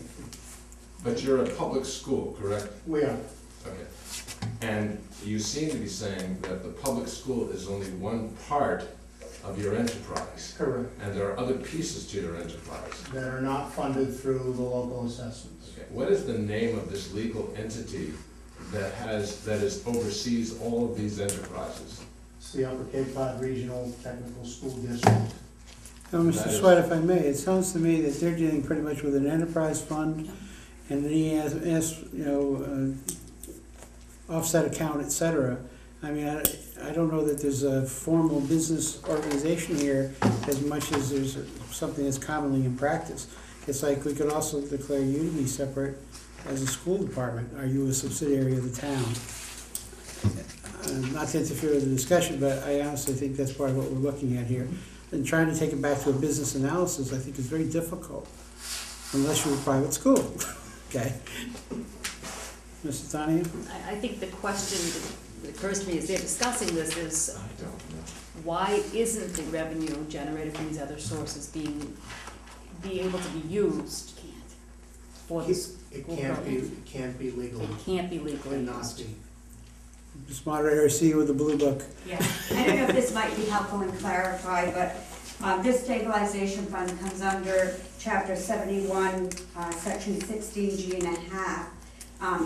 But you're a public school, correct? We are. Okay. And you seem to be saying that the public school is only one part of your enterprise. Correct. And there are other pieces to your enterprise. That are not funded through the local assessments. Okay. What is the name of this legal entity that oversees all of these enterprises? It's the Upper Cape Cod Regional Technical School District. Now, Mr. Sweat, if I may, it sounds to me that they're dealing pretty much with an enterprise fund, and the offset account, et cetera. I mean, I don't know that there's a formal business organization here as much as there's something that's commonly in practice. It's like we could also declare you to be separate as a school department. Are you a subsidiary of the town? Not to interfere with the discussion, but I honestly think that's part of what we're looking at here. And trying to take it back to a business analysis, I think is very difficult, unless you're a private school, okay? Mrs. Donahue? I think the question that occurs to me as they're discussing this is, I don't know. why isn't the revenue generated from these other sources being able to be used for this? It can't be legally. It can't be legally Cannot used. be. Ms. Moderator, I see you with the blue book. Yeah, I don't know if this might be helpful and clarify, but this stabilization fund comes under chapter 71, section 16G1/2.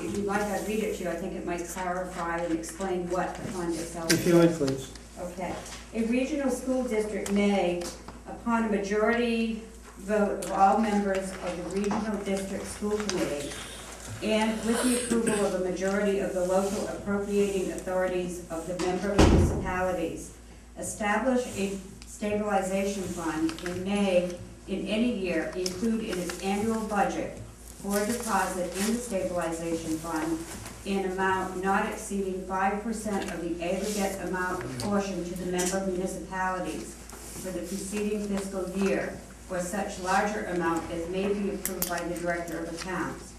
If you'd like, I'd read it to you. I think it might clarify and explain what the fund itself is. If you would, please. Okay. A regional school district may, upon a majority vote of all members of the regional district school committee, and with the approval of a majority of the local appropriating authorities of the member municipalities, establish a stabilization fund and may, in any year, include in its annual budget for deposit in the stabilization fund an amount not exceeding 5% of the aggregate amount apportioned to the member municipalities for the preceding fiscal year, or such larger amount as may be approved by the Director of Accounts.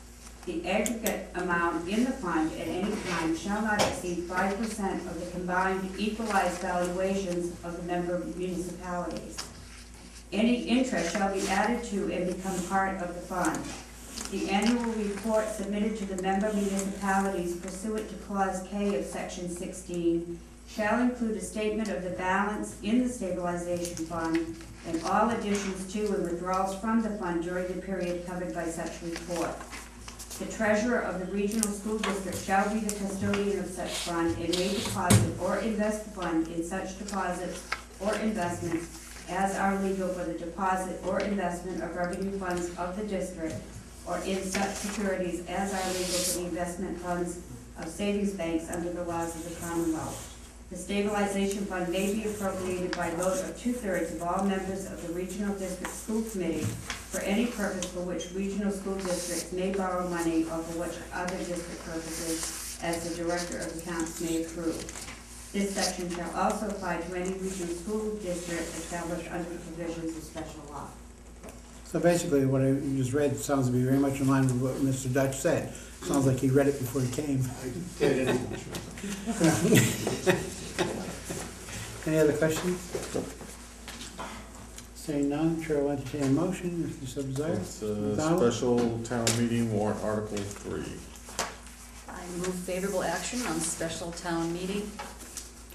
The aggregate amount in the fund at any time shall not exceed 5% of the combined equalized valuations of the member municipalities. Any interest shall be added to and become part of the fund. The annual report submitted to the member municipalities pursuant to Clause K of Section 16 shall include a statement of the balance in the stabilization fund and all additions to and withdrawals from the fund during the period covered by such report. The treasurer of the regional school district shall be the custodian of such fund and may deposit or invest the fund in such deposits or investments as are legal for the deposit or investment of revenue funds of the district, or in such securities as are legal for the investment funds of savings banks under the laws of the Commonwealth. The stabilization fund may be appropriated by vote of 2/3 of all members of the regional district school committee for any purpose for which regional school districts may borrow money or for which other district purposes as the Director of Accounts may approve. This section shall also apply to any regional school district established under the provisions of special law. So basically, what you just read sounds to be very much in line with what Mr. Dutch said. Sounds like he read it before he came. I did it. Any other questions? Saying none, Chair will entertain a motion if you so desire. It's a Donald? special town meeting warrant Article 3. I move favorable action on special town meeting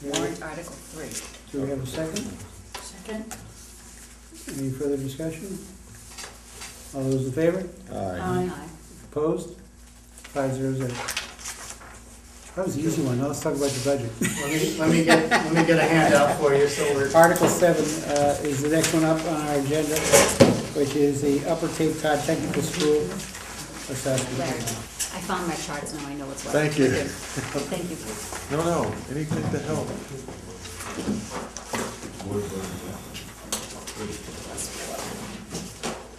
warrant Article 3. Do we have a second? Second. Any further discussion? All those in favor? Aye. Opposed? 5-0-0. That was the easy one. Now let's talk about the budget. Let me get a handout for you, so we're. Article 7 is the next one up on our agenda, which is the Upper Cape Cod Technical School assessment. Larry, I found my charts now, I know what's what. Thank you. Thank you. No, anything to help.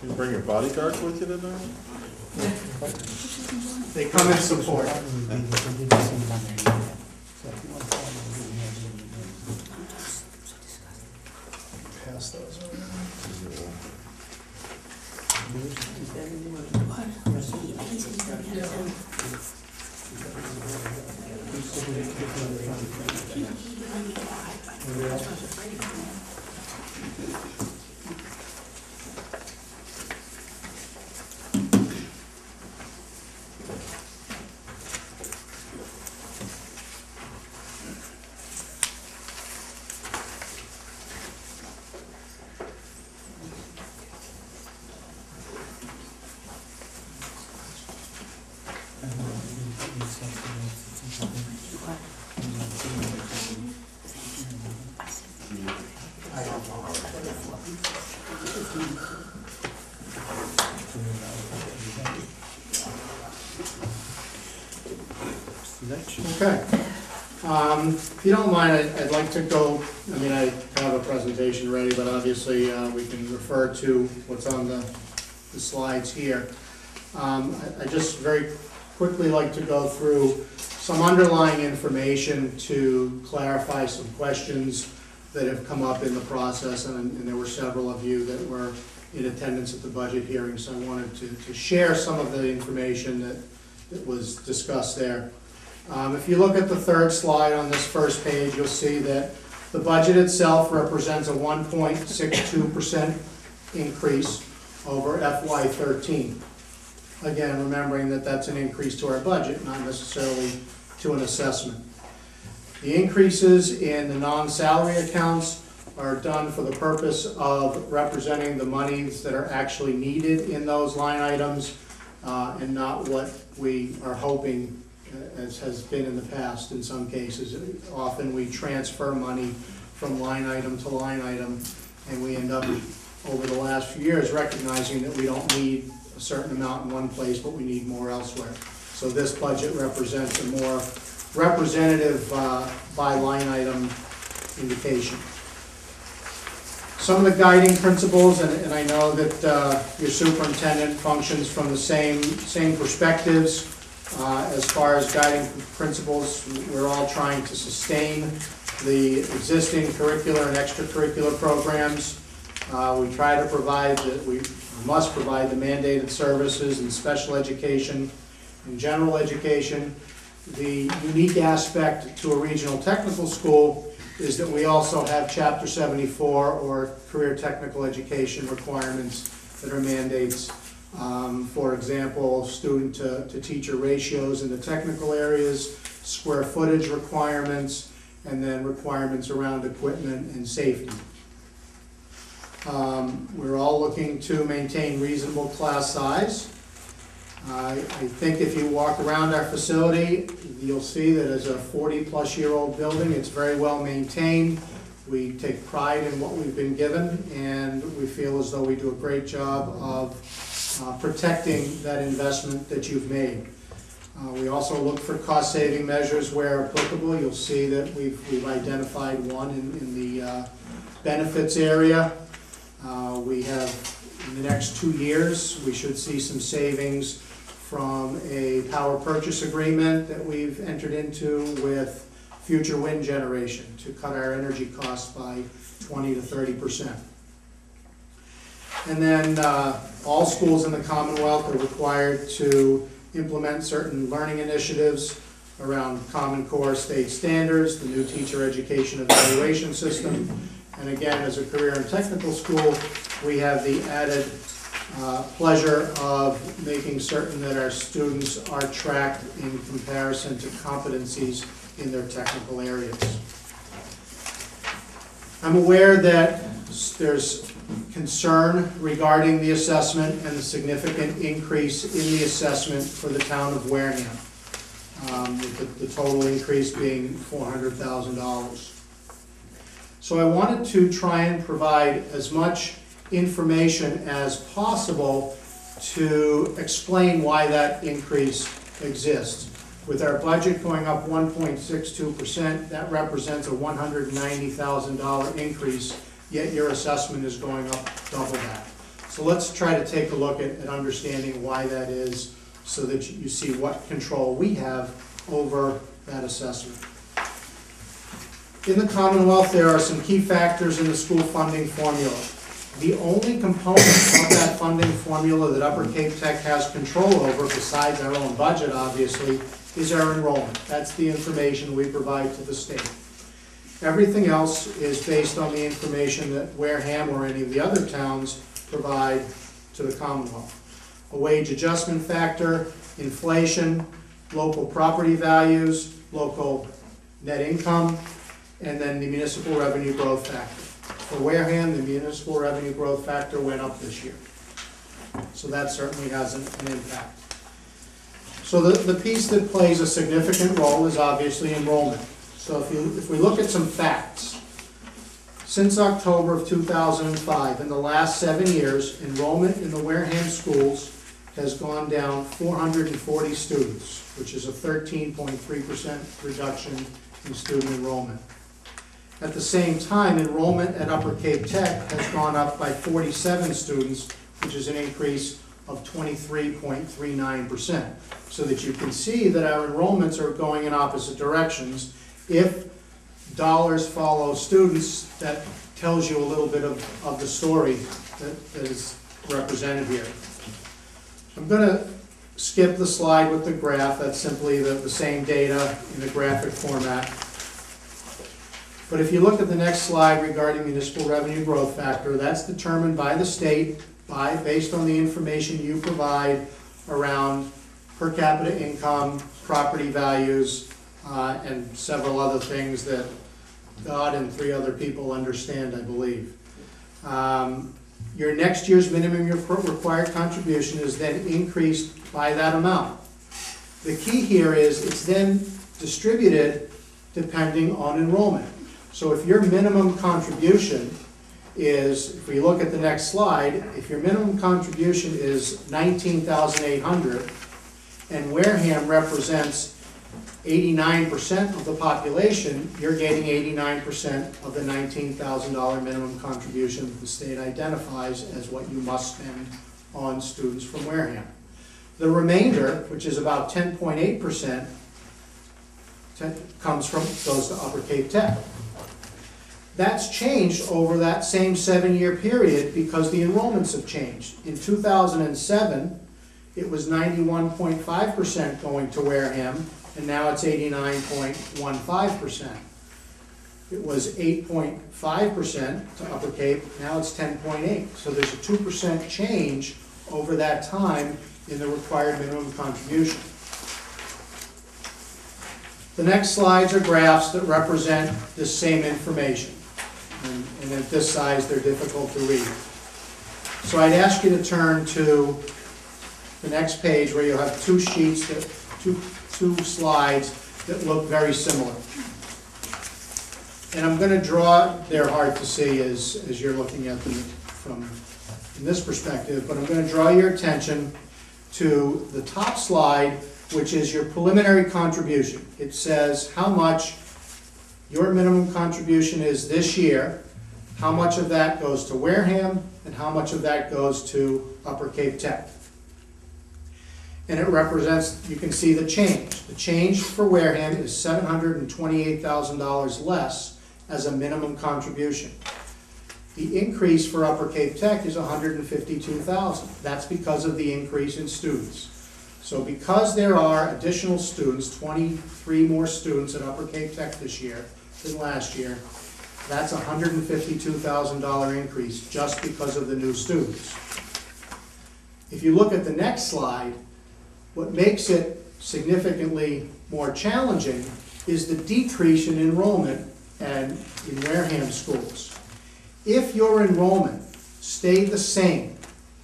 You bring your bodyguards with you tonight? They come in support. Pass those Okay. If you don't mind, I'd like to go, I mean, I have a presentation ready, but obviously we can refer to what's on the slides here. I just very quickly like to go through some underlying information to clarify some questions that have come up in the process, and there were several of you that were in attendance at the budget hearing, so I wanted to share some of the information that was discussed there. If you look at the third slide on this first page, you'll see that the budget itself represents a 1.62% increase over FY13. Again, remembering that that's an increase to our budget, not necessarily to an assessment. The increases in the non-salary accounts are done for the purpose of representing the monies that are actually needed in those line items and not what we are hoping as has been in the past in some cases. Often we transfer money from line item to line item, and we end up, over the last few years, recognizing that we don't need a certain amount in one place, but we need more elsewhere. So this budget represents a more representative by line item indication. Some of the guiding principles, and I know that your superintendent functions from the same perspectives. As far as guiding principles, we're all trying to sustain the existing curricular and extracurricular programs. We try to provide, we must provide the mandated services in special education and general education. The unique aspect to a regional technical school is that we also have Chapter 74 or career technical education requirements that are mandates. For example, student to teacher ratios in the technical areas, square footage requirements, and then requirements around equipment and safety. We're all looking to maintain reasonable class size. I think if you walk around our facility, you'll see that as a 40-plus-year-old building, it's very well maintained. We take pride in what we've been given, and we feel as though we do a great job of protecting that investment that you've made. We also look for cost-saving measures where applicable. You'll see that we've identified one in the benefits area. We have, in the next 2 years, we should see some savings from a power purchase agreement that we've entered into with future wind generation to cut our energy costs by 20 to 30%. And then all schools in the Commonwealth are required to implement certain learning initiatives around Common Core state standards, the new teacher education evaluation system. And again, as a career and technical school, we have the added pleasure of making certain that our students are tracked in comparison to competencies in their technical areas. I'm aware that there's concern regarding the assessment and the significant increase in the assessment for the town of Wareham, with the total increase being $400,000. So I wanted to try and provide as much information as possible to explain why that increase exists. With our budget going up 1.62%, that represents a $190,000 increase, yet your assessment is going up double that. So let's try to take a look at understanding why that is, so that you see what control we have over that assessment. In the Commonwealth, there are some key factors in the school funding formula. The only component of that funding formula that Upper Cape Tech has control over, besides our own budget obviously, is our enrollment. That's the information we provide to the state. Everything else is based on the information that Wareham or any of the other towns provide to the Commonwealth. A wage adjustment factor, inflation, local property values, local net income, and then the municipal revenue growth factor. For Wareham, the municipal revenue growth factor went up this year. So that certainly has an impact. So the piece that plays a significant role is obviously enrollment. So if we look at some facts, since October of 2005, in the last 7 years, enrollment in the Wareham schools has gone down 440 students, which is a 13.3% reduction in student enrollment. At the same time, enrollment at Upper Cape Tech has gone up by 47 students, which is an increase of 23.39%. So that you can see that our enrollments are going in opposite directions. If dollars follow students, that tells you a little bit of the story that is represented here. I'm going to skip the slide with the graph. That's simply the same data in a graphic format. But if you look at the next slide regarding municipal revenue growth factor, that's determined by the state based on the information you provide around per capita income, property values, and several other things that God and 3 other people understand, I believe. Your next year's minimum required contribution is then increased by that amount. The key here is it's then distributed depending on enrollment. So if your minimum contribution is, if we look at the next slide, if your minimum contribution is 19,800 and Wareham represents 89% of the population, you're getting 89% of the $19,000 minimum contribution that the state identifies as what you must spend on students from Wareham. The remainder, which is about 10.8%, goes to Upper Cape Tech. That's changed over that same 7-year period because the enrollments have changed. In 2007, it was 91.5% going to Wareham, and now it's 89.15%. It was 8.5% to Upper Cape, now it's 10.8%. So there's a 2% change over that time in the required minimum contribution. The next slides are graphs that represent the same information. And at this size, they're difficult to read. So I'd ask you to turn to the next page where you'll have two sheets, two slides that look very similar. And I'm going to draw, they're hard to see as you're looking at them from this perspective, but I'm going to draw your attention to the top slide, which is your preliminary contribution. It says how much your minimum contribution is this year, how much of that goes to Wareham, and how much of that goes to Upper Cape Tech. And it represents, you can see the change. The change for Wareham is $728,000 less as a minimum contribution. The increase for Upper Cape Tech is $152,000. That's because of the increase in students. So because there are additional students, 23 more students at Upper Cape Tech this year than last year, that's a $152,000 increase just because of the new students. If you look at the next slide, what makes it significantly more challenging is the decrease in enrollment and in Wareham schools. If your enrollment stayed the same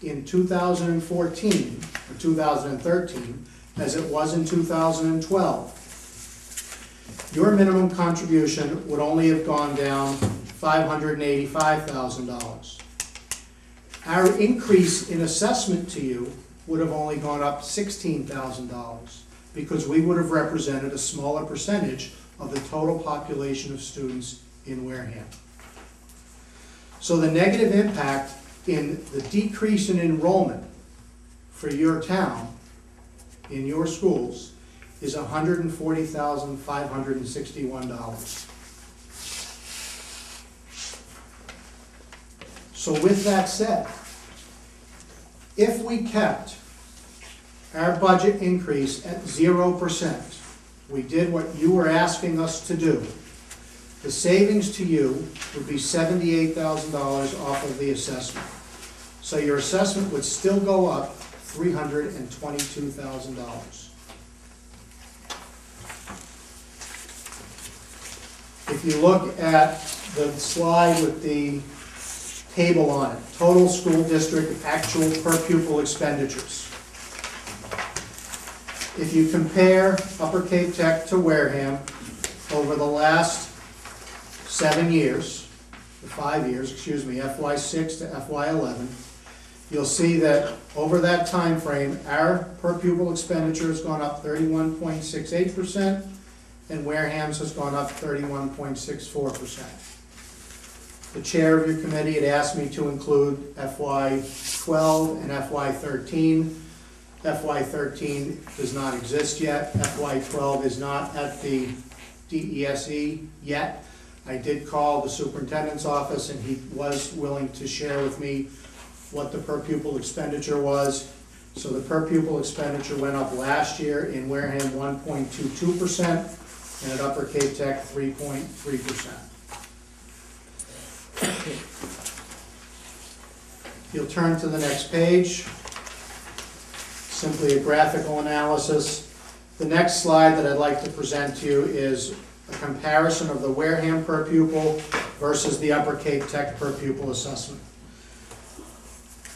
in 2014 or 2013 as it was in 2012, your minimum contribution would only have gone down $585,000. Our increase in assessment to you would have only gone up $16,000 because we would have represented a smaller percentage of the total population of students in Wareham. So the negative impact in the decrease in enrollment for your town, in your schools, is $140,561. So with that said, if we kept our budget increase at 0%, we did what you were asking us to do, the savings to you would be $78,000 off of the assessment. So your assessment would still go up $322,000. If you look at the slide with the table on it, total school district actual per pupil expenditures. If you compare Upper Cape Tech to Wareham over the last 7 years, 5 years, excuse me, FY6 to FY11, you'll see that over that time frame, our per pupil expenditure has gone up 31.68%, and Wareham's has gone up 31.64%. The chair of your committee had asked me to include FY12 and FY13. FY13 does not exist yet. FY12 is not at the DESE yet. I did call the superintendent's office, and he was willing to share with me what the per pupil expenditure was. So the per pupil expenditure went up last year in Wareham 1.22%, and at Upper Cape Tech 3.3%. You'll turn to the next page. Simply a graphical analysis. The next slide that I'd like to present to you is a comparison of the Wareham per pupil versus the Upper Cape Tech per pupil assessment.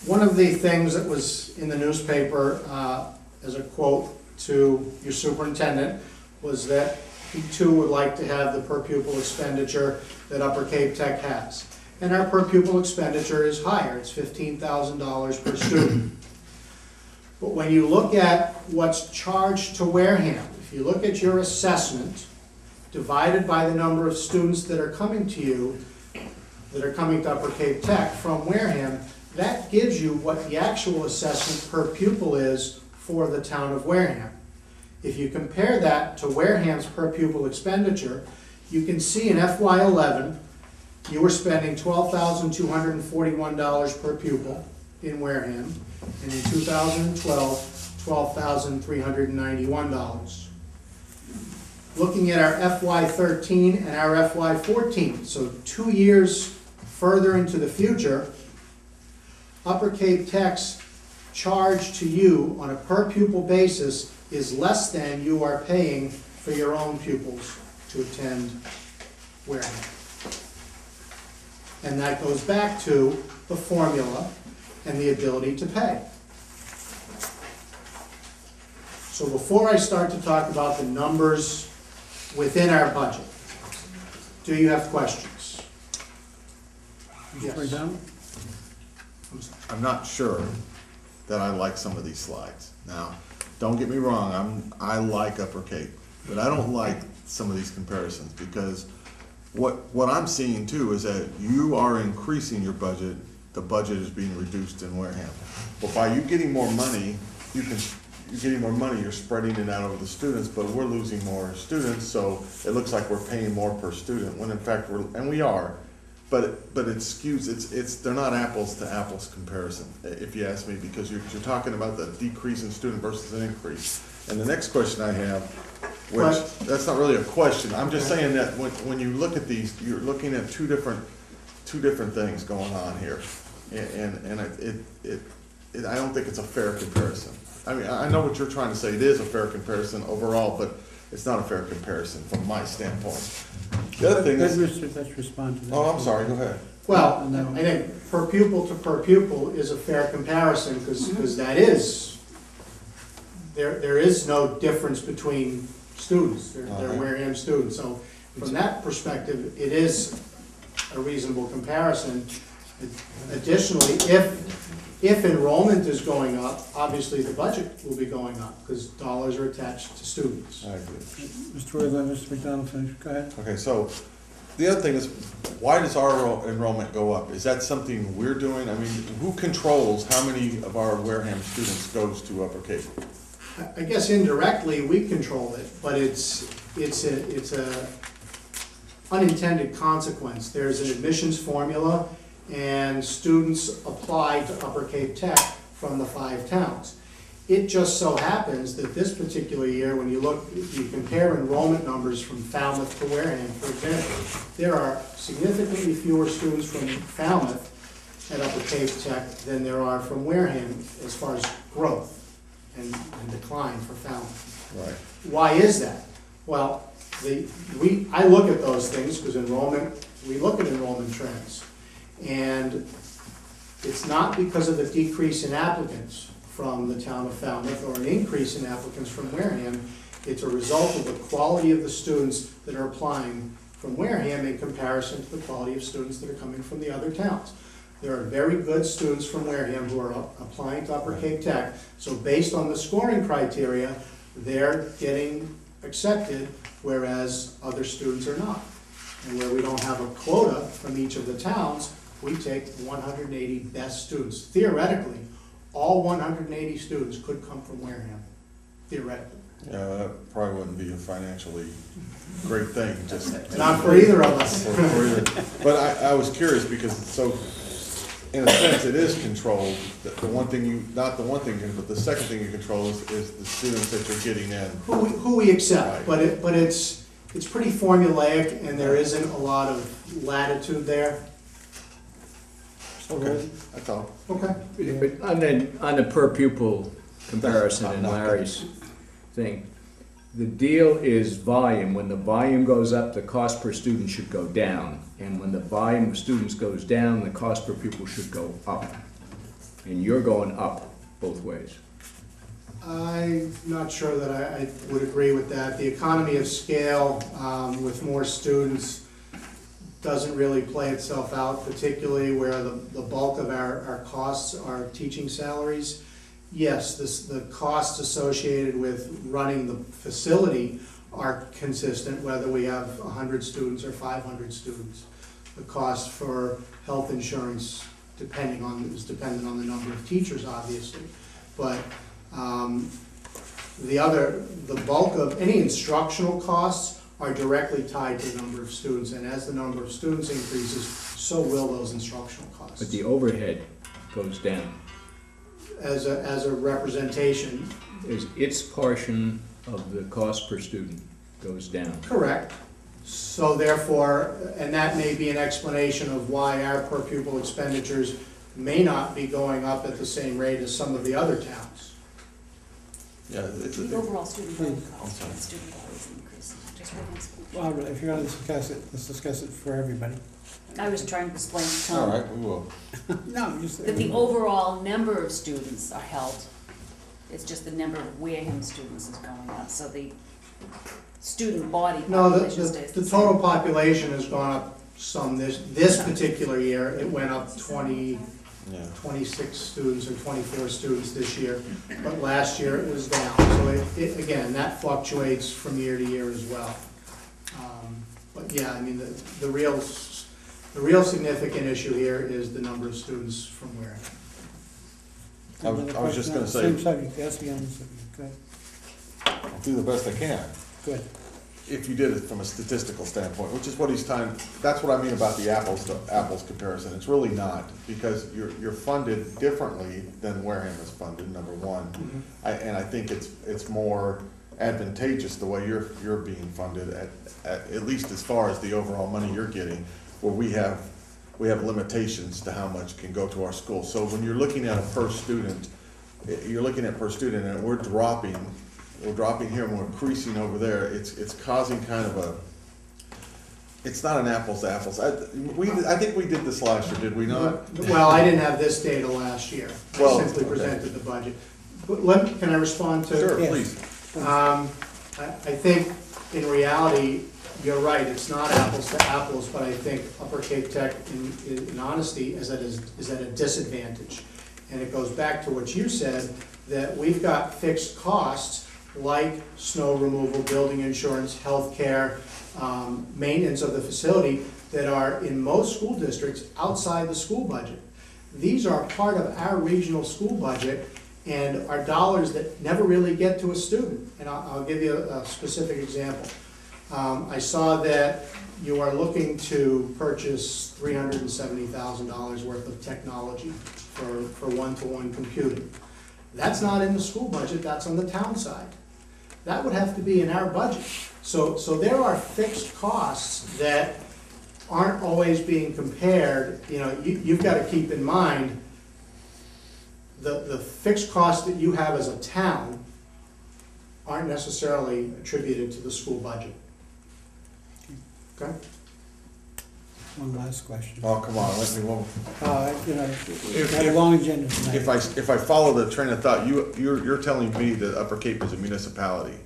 One of the things that was in the newspaper as a quote to your superintendent was that he too would like to have the per pupil expenditure that Upper Cape Tech has. And our per pupil expenditure is higher, it's $15,000 per student. But when you look at what's charged to Wareham, if you look at your assessment divided by the number of students that are coming to you, that are coming to Upper Cape Tech from Wareham, that gives you what the actual assessment per pupil is for the town of Wareham. If you compare that to Wareham's per pupil expenditure, you can see in FY11, you were spending $12,241 per pupil in Wareham, and in 2012, $12,391. Looking at our FY13 and our FY14, so 2 years further into the future, Upper Cape Tech's charge to you on a per pupil basis is less than you are paying for your own pupils to attend Wareham. And that goes back to the formula and the ability to pay. So before I start to talk about the numbers within our budget, do you have questions? Yes. I'm not sure that I like some of these slides. Now, don't get me wrong, I like Upper Cape, but I don't like some of these comparisons because what I'm seeing too is that you are increasing your budget, the budget is being reduced in Wareham. But by you getting more money, you're getting more money, you're spreading it out over the students, but we're losing more students, so it looks like we're paying more per student, when in fact we are. But it skews, they're not apples to apples comparison, if you ask me, because you're talking about the decrease in student versus an increase. And the next question I have, which, that's not really a question, I'm just saying that when you look at these, you're looking at two different things going on here. And I don't think it's a fair comparison. I mean, I know what you're trying to say, it is a fair comparison overall, but it's not a fair comparison from my standpoint. The other thing is... Let's respond to that. Oh, I'm sorry, go ahead. Well, I think per pupil to per pupil is a fair comparison, because that is, there is no difference between students, they're Wareham students, so from that perspective, it is a reasonable comparison. Additionally, if enrollment is going up, obviously the budget will be going up, because dollars are attached to students. I agree. Mr. Wheeler, Mr. McDonald, finish, go ahead. Okay, so the other thing is, why does our enrollment go up? Is that something we're doing? I mean, who controls how many of our Wareham students goes to Upper Cape? I guess indirectly, we control it, but it's a unintended consequence. There's an admissions formula, and students apply to Upper Cape Tech from the 5 towns. It just so happens that this particular year, when you compare enrollment numbers from Falmouth to Wareham, for example, there are significantly fewer students from Falmouth at Upper Cape Tech than there are from Wareham as far as growth and decline for Falmouth. Right. Why is that? Well, I look at those things because we look at enrollment trends. And it's not because of the decrease in applicants from the town of Falmouth or an increase in applicants from Wareham. It's a result of the quality of the students that are applying from Wareham in comparison to the quality of students that are coming from the other towns. There are very good students from Wareham who are applying to Upper Cape Tech. So based on the scoring criteria, they're getting accepted, whereas other students are not. And where we don't have a quota from each of the towns, we take 180 best students. Theoretically, all 180 students could come from Wareham, theoretically. Yeah, that probably wouldn't be a financially great thing, just. Not for either of us. But I was curious because, so, in a sense, it is controlled. The one thing not the one thing, but the second thing you control is the students that you're getting in. Who we accept, right. but it's pretty formulaic, and there isn't a lot of latitude there. Okay, that's all. Okay. But on the per pupil comparison and Larry's thing, the deal is volume. When the volume goes up, the cost per student should go down. And when the volume of students goes down, the cost per pupil should go up. And you're going up both ways. I'm not sure that I would agree with that. The economy of scale with more students doesn't really play itself out, particularly where the bulk of our costs are teaching salaries. Yes, the costs associated with running the facility are consistent, whether we have 100 students or 500 students. The cost for health insurance is dependent on the number of teachers, obviously. But the bulk of any instructional costs are directly tied to the number of students, and as the number of students increases, so will those instructional costs. But the overhead goes down. As a representation. Is its portion of the cost per student goes down. Correct. So therefore, and that may be an explanation of why our per pupil expenditures may not be going up at the same rate as some of the other towns. Yeah, The overall student body cost of the student body is increasing, just for high school. Well, if you're gonna discuss it, let's discuss it for everybody. I was trying to explain to all Tom right, we will. No, just. that the overall number of students are held. It's just the number of Wareham students is going up, so the student body No, population stays the the same. total population has gone up some this particular year. It went up 26 students or 24 students this year, but last year it was down. So again, that fluctuates from year to year as well. But yeah, I mean, the real significant issue here is the number of students from Wareham. I was just gonna say, Same subject, that's the other subject, good, I'll do the best I can. good. If you did it from a statistical standpoint, which is what he's trying, that's what I mean about the apples to apples comparison. It's really not, because you're funded differently than Wareham is funded, number one. And I think it's more advantageous the way you're being funded at least as far as the overall money you're getting, where we have limitations to how much can go to our school. So when you're looking at a per student, you're looking at per student, and we're dropping here and we're increasing over there. It's causing kind of it's not an apples to apples. I think we did this last year, did we not? Well, I didn't have this data last year. Well, I simply okay. presented the budget. But can I respond to? Sure, Yes. please. I think in reality, you're right, it's not apples to apples, but I think Upper Cape Tech, in honesty, is at a disadvantage. And it goes back to what you said, that we've got fixed costs like snow removal, building insurance, healthcare, maintenance of the facility that are in most school districts outside the school budget. These are part of our regional school budget and are dollars that never really get to a student. And I'll give you a specific example. I saw that you are looking to purchase $370,000 worth of technology for one-to-one computing. That's not in the school budget, that's on the town side. That would have to be in our budget. So there are fixed costs that aren't always being compared. You know, you've got to keep in mind the fixed costs that you have as a town aren't necessarily attributed to the school budget. Okay? One last question. Oh, come on, let me, You know, we've got a long agenda tonight. if I follow the train of thought, you're telling me that Upper Cape is a municipality.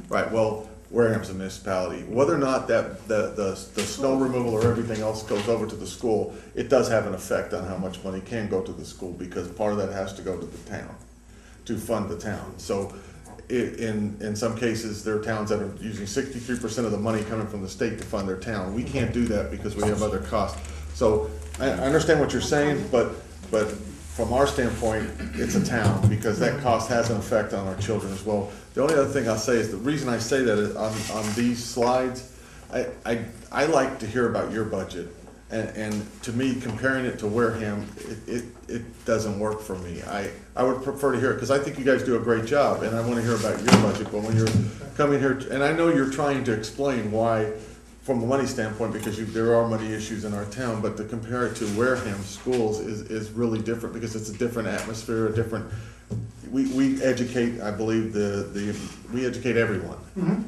Right, well, Wareham's a municipality. Whether or not the snow removal or everything else goes over to the school, it does have an effect on how much money can go to the school, because part of that has to go to the town, to fund the town. So in some cases, there are towns that are using 63% of the money coming from the state to fund their town. We can't do that because we have other costs. So I understand what you're saying, but from our standpoint, it's a town, because that cost has an effect on our children as well. The only other thing I'll say is, the reason I say that is on these slides, I like to hear about your budget. And to me, comparing it to Wareham, it doesn't work for me. I would prefer to hear it, because I think you guys do a great job, and I want to hear about your budget. But when you're coming here, and I know you're trying to explain why, from a money standpoint, because there are money issues in our town, but to compare it to Wareham schools is really different, because it's a different atmosphere, a different. We educate, I believe, we educate everyone.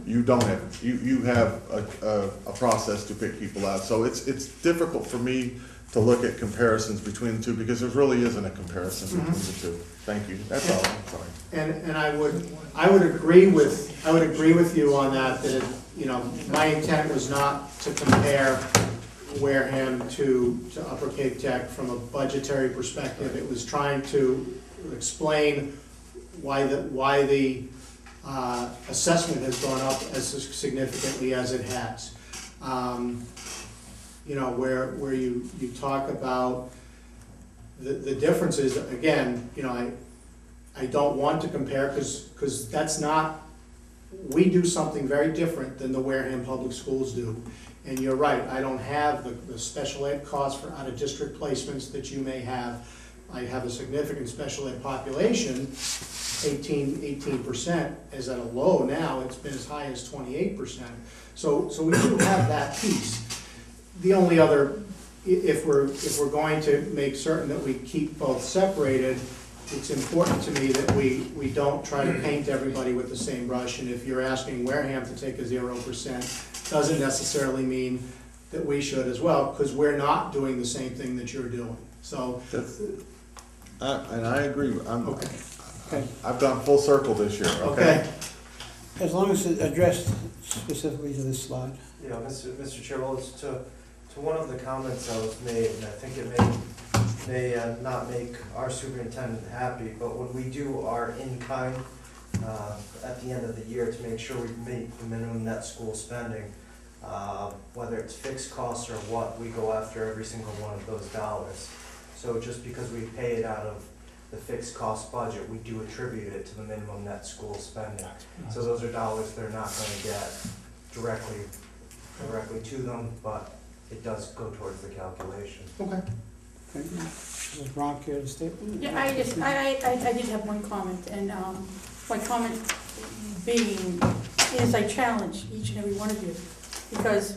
You don't have, you have a process to pick people out. So it's difficult for me to look at comparisons between the two, because there really isn't a comparison between the two. Thank you, that's all, I'm sorry. And I would agree with you on that, that, you know, my intent was not to compare Wareham to Upper Cape Tech from a budgetary perspective. It was trying to explain why the assessment has gone up as significantly as it has. You know, where you talk about the differences, again, you know, I don't want to compare because that's not, we do something very different than the Wareham Public Schools do. And you're right, I don't have the special ed costs for out-of-district placements that you may have. I have a significant special ed population, 18% is at a low now, it's been as high as 28%. So we do have that piece. The only other, if we're going to make certain that we keep both separated, it's important to me that we don't try to paint everybody with the same brush. And if you're asking Wareham to take a 0%, doesn't necessarily mean that we should as well, because we're not doing the same thing that you're doing. So, And I agree, Okay. I've gone full circle this year, okay. As long as it's addressed specifically to this slide. Yeah, Mr. Chair, well, it's to one of the comments that was made, and I think it may not make our superintendent happy, but when we do our in-kind at the end of the year to make sure we meet the minimum net school spending, whether it's fixed costs or what, we go after every single one of those dollars. So just because we pay it out of the fixed cost budget, we do attribute it to the minimum net school spending. So those are dollars they're not going to get directly to them, but it does go towards the calculation. Okay. Okay. Does Ron care to state? Yeah, I did have one comment, and my comment being is I challenge each and every one of you, because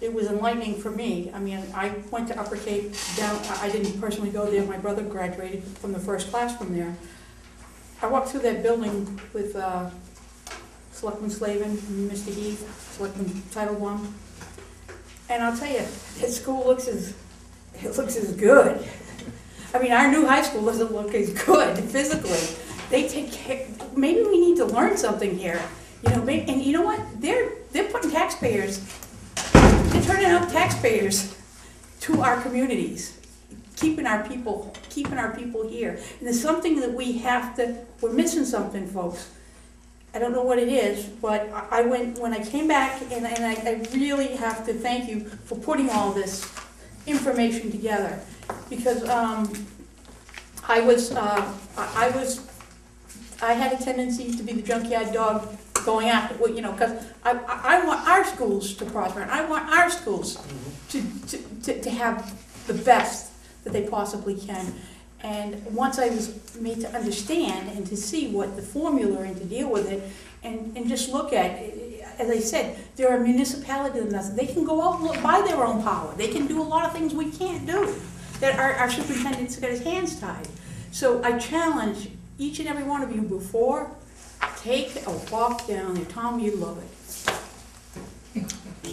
it was enlightening for me. I mean, I went to Upper Cape down, I didn't personally go there, my brother graduated from the first class from there. I walked through that building with Selectman Slavin, Mr. Heath, Selectman Title I, and I'll tell you, that school looks as good. I mean, our new high school doesn't look as good physically. They take care, maybe we need to learn something here. You know, and you know what? They're putting taxpayers, they're turning up taxpayers to our communities, keeping our people here. And there's something that we're missing something, folks. I don't know what it is, but when I came back, and I really have to thank you for putting all this information together, because I had a tendency to be the junkyard dog going after, you know, because I want our schools to prosper, and I want our schools to have the best that they possibly can. And once I was made to understand and to see what the formula and to deal with it, and just look at, as I said, there are municipalities in us, they can go out and buy their own power. They can do a lot of things we can't do, that our superintendent's got his hands tied. So I challenge each and every one of you, before, take a walk down there. Tom, you love it.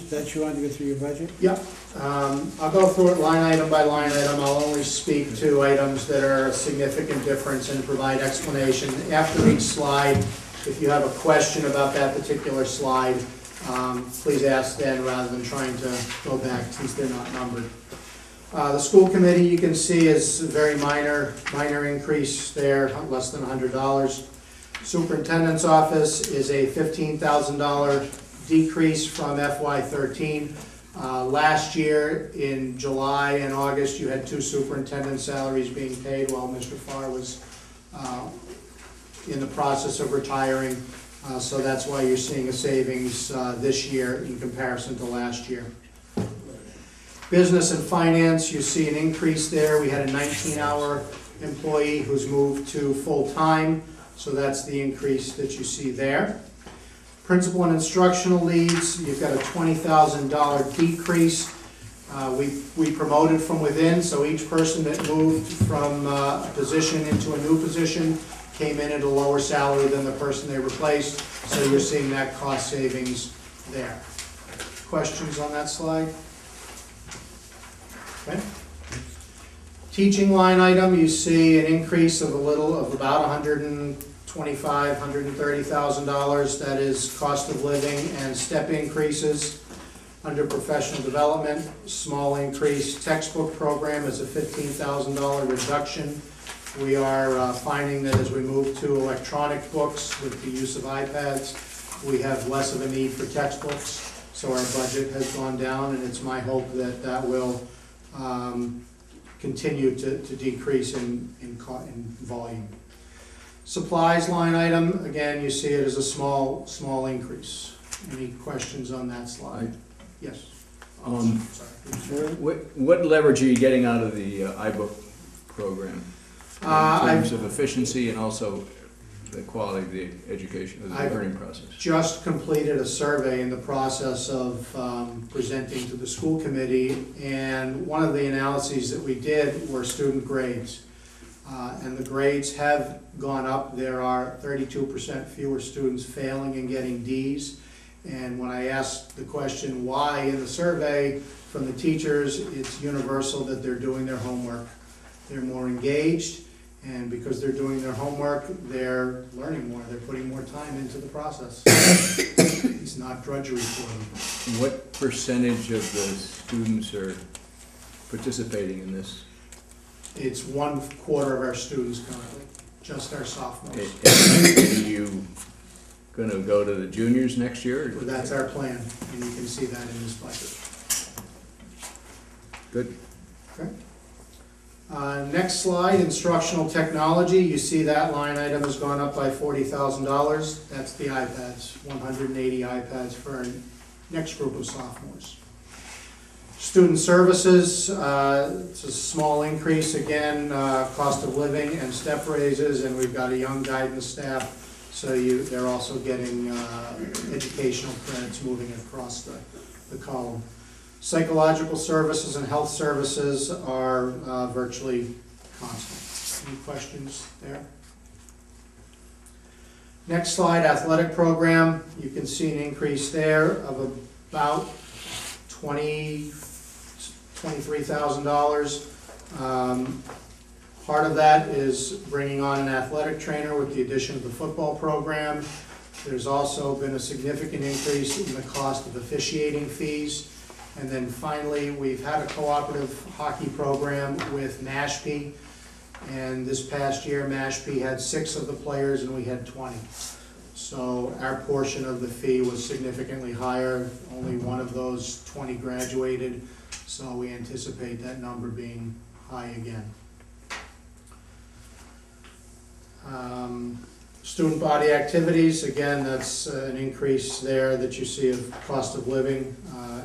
That you want to go through your budget? Yep. I'll go through it line item by line item. I'll only speak to items that are a significant difference and provide explanation. After each slide, if you have a question about that particular slide, please ask then rather than trying to go back since they're not numbered. The school committee, you can see, is a very minor increase there, less than $100. Superintendent's office is a $15,000 decrease from FY13. Last year, in July and August, you had 2 superintendent salaries being paid while Mr. Farr was in the process of retiring. So that's why you're seeing a savings this year in comparison to last year. Business and finance, you see an increase there. We had a 19-hour employee who's moved to full-time, so that's the increase that you see there. Principal and instructional leads, you've got a $20,000 decrease. We promoted from within, so each person that moved from a position into a new position came in at a lower salary than the person they replaced, so you're seeing that cost savings there. Questions on that slide? Okay. Teaching line item, you see an increase of about $130,000. That is cost of living and step increases. Under professional development, small increase. Textbook program is a $15,000 reduction. We are finding that as we move to electronic books with the use of iPads, we have less of a need for textbooks. So our budget has gone down, and it's my hope that that will continue to decrease in volume. Supplies line item, again, you see it as a small increase. Any questions on that slide? Yes. Sorry. What leverage are you getting out of the iBook program in terms of efficiency and also the quality of the education, of the learning process? Just completed a survey in the process of presenting to the school committee, and one of the analyses that we did were student grades. And the grades have gone up. There are 32% fewer students failing and getting Ds. And when I asked the question why in the survey from the teachers, it's universal that they're doing their homework. They're more engaged, and because they're doing their homework, they're learning more. They're putting more time into the process. It's not drudgery for them. What percentage of the students are participating in this? It's 1/4 of our students currently, just our sophomores. Are you going to go to the juniors next year? Well, that's our plan, and you can see that in this budget. Good. Okay. Next slide, instructional technology. You see that line item has gone up by $40,000. That's the iPads, 180 iPads for our next group of sophomores. Student services, it's a small increase again, cost of living and step raises, and we've got a young guidance staff, so they're also getting educational credits moving across the column. Psychological services and health services are virtually constant. Any questions there? Next slide, athletic program. You can see an increase there of about $23,000. Part of that is bringing on an athletic trainer with the addition of the football program. There's also been a significant increase in the cost of officiating fees. And then finally, we've had a cooperative hockey program with Mashpee. And this past year, Mashpee had 6 of the players and we had 20. So our portion of the fee was significantly higher. Only one of those 20 graduated. So we anticipate that number being high again. Student body activities, again, that's an increase there that you see of cost of living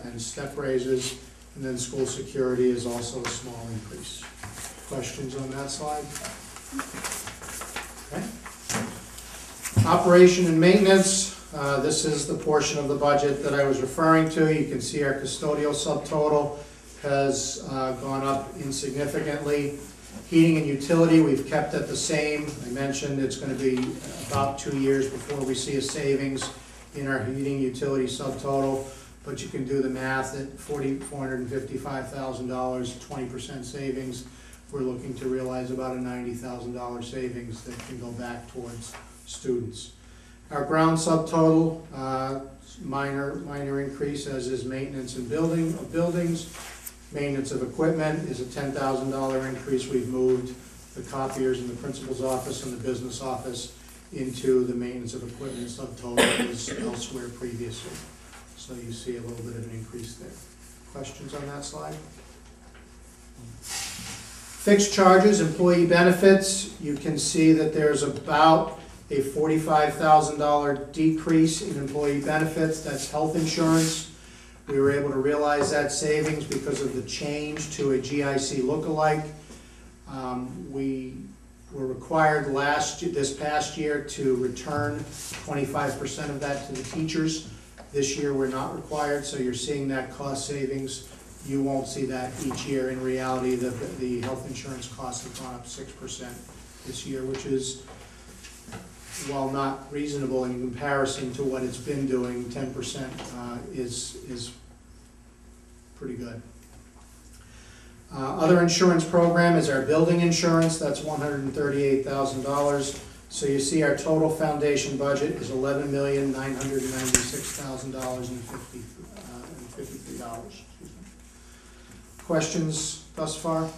and step raises. And then school security is also a small increase. Questions on that slide? Okay. Operation and maintenance, this is the portion of the budget that I was referring to. You can see our custodial subtotal has gone up insignificantly. Heating and utility, we've kept at the same. I mentioned it's going to be about 2 years before we see a savings in our heating utility subtotal, but you can do the math at $455,000, 20% savings. We're looking to realize about a $90,000 savings that can go back towards students. Our ground subtotal, minor increase, as is maintenance and buildings. Maintenance of equipment is a $10,000 increase. We've moved the copiers in the principal's office and the business office into the maintenance of equipment subtotal that was elsewhere previously. So you see a little bit of an increase there. Questions on that slide? Fixed charges, employee benefits, you can see that there's about a $45,000 decrease in employee benefits. That's health insurance. We were able to realize that savings because of the change to a GIC lookalike. We were required this past year to return 25% of that to the teachers. This year we're not required, so you're seeing that cost savings. You won't see that each year. In reality, the health insurance costs have gone up 6% this year, which is, while not reasonable in comparison to what it's been doing, 10% is pretty good. Other insurance program is our building insurance, that's $138,000. So you see our total foundation budget is $11,996,053. Questions thus far?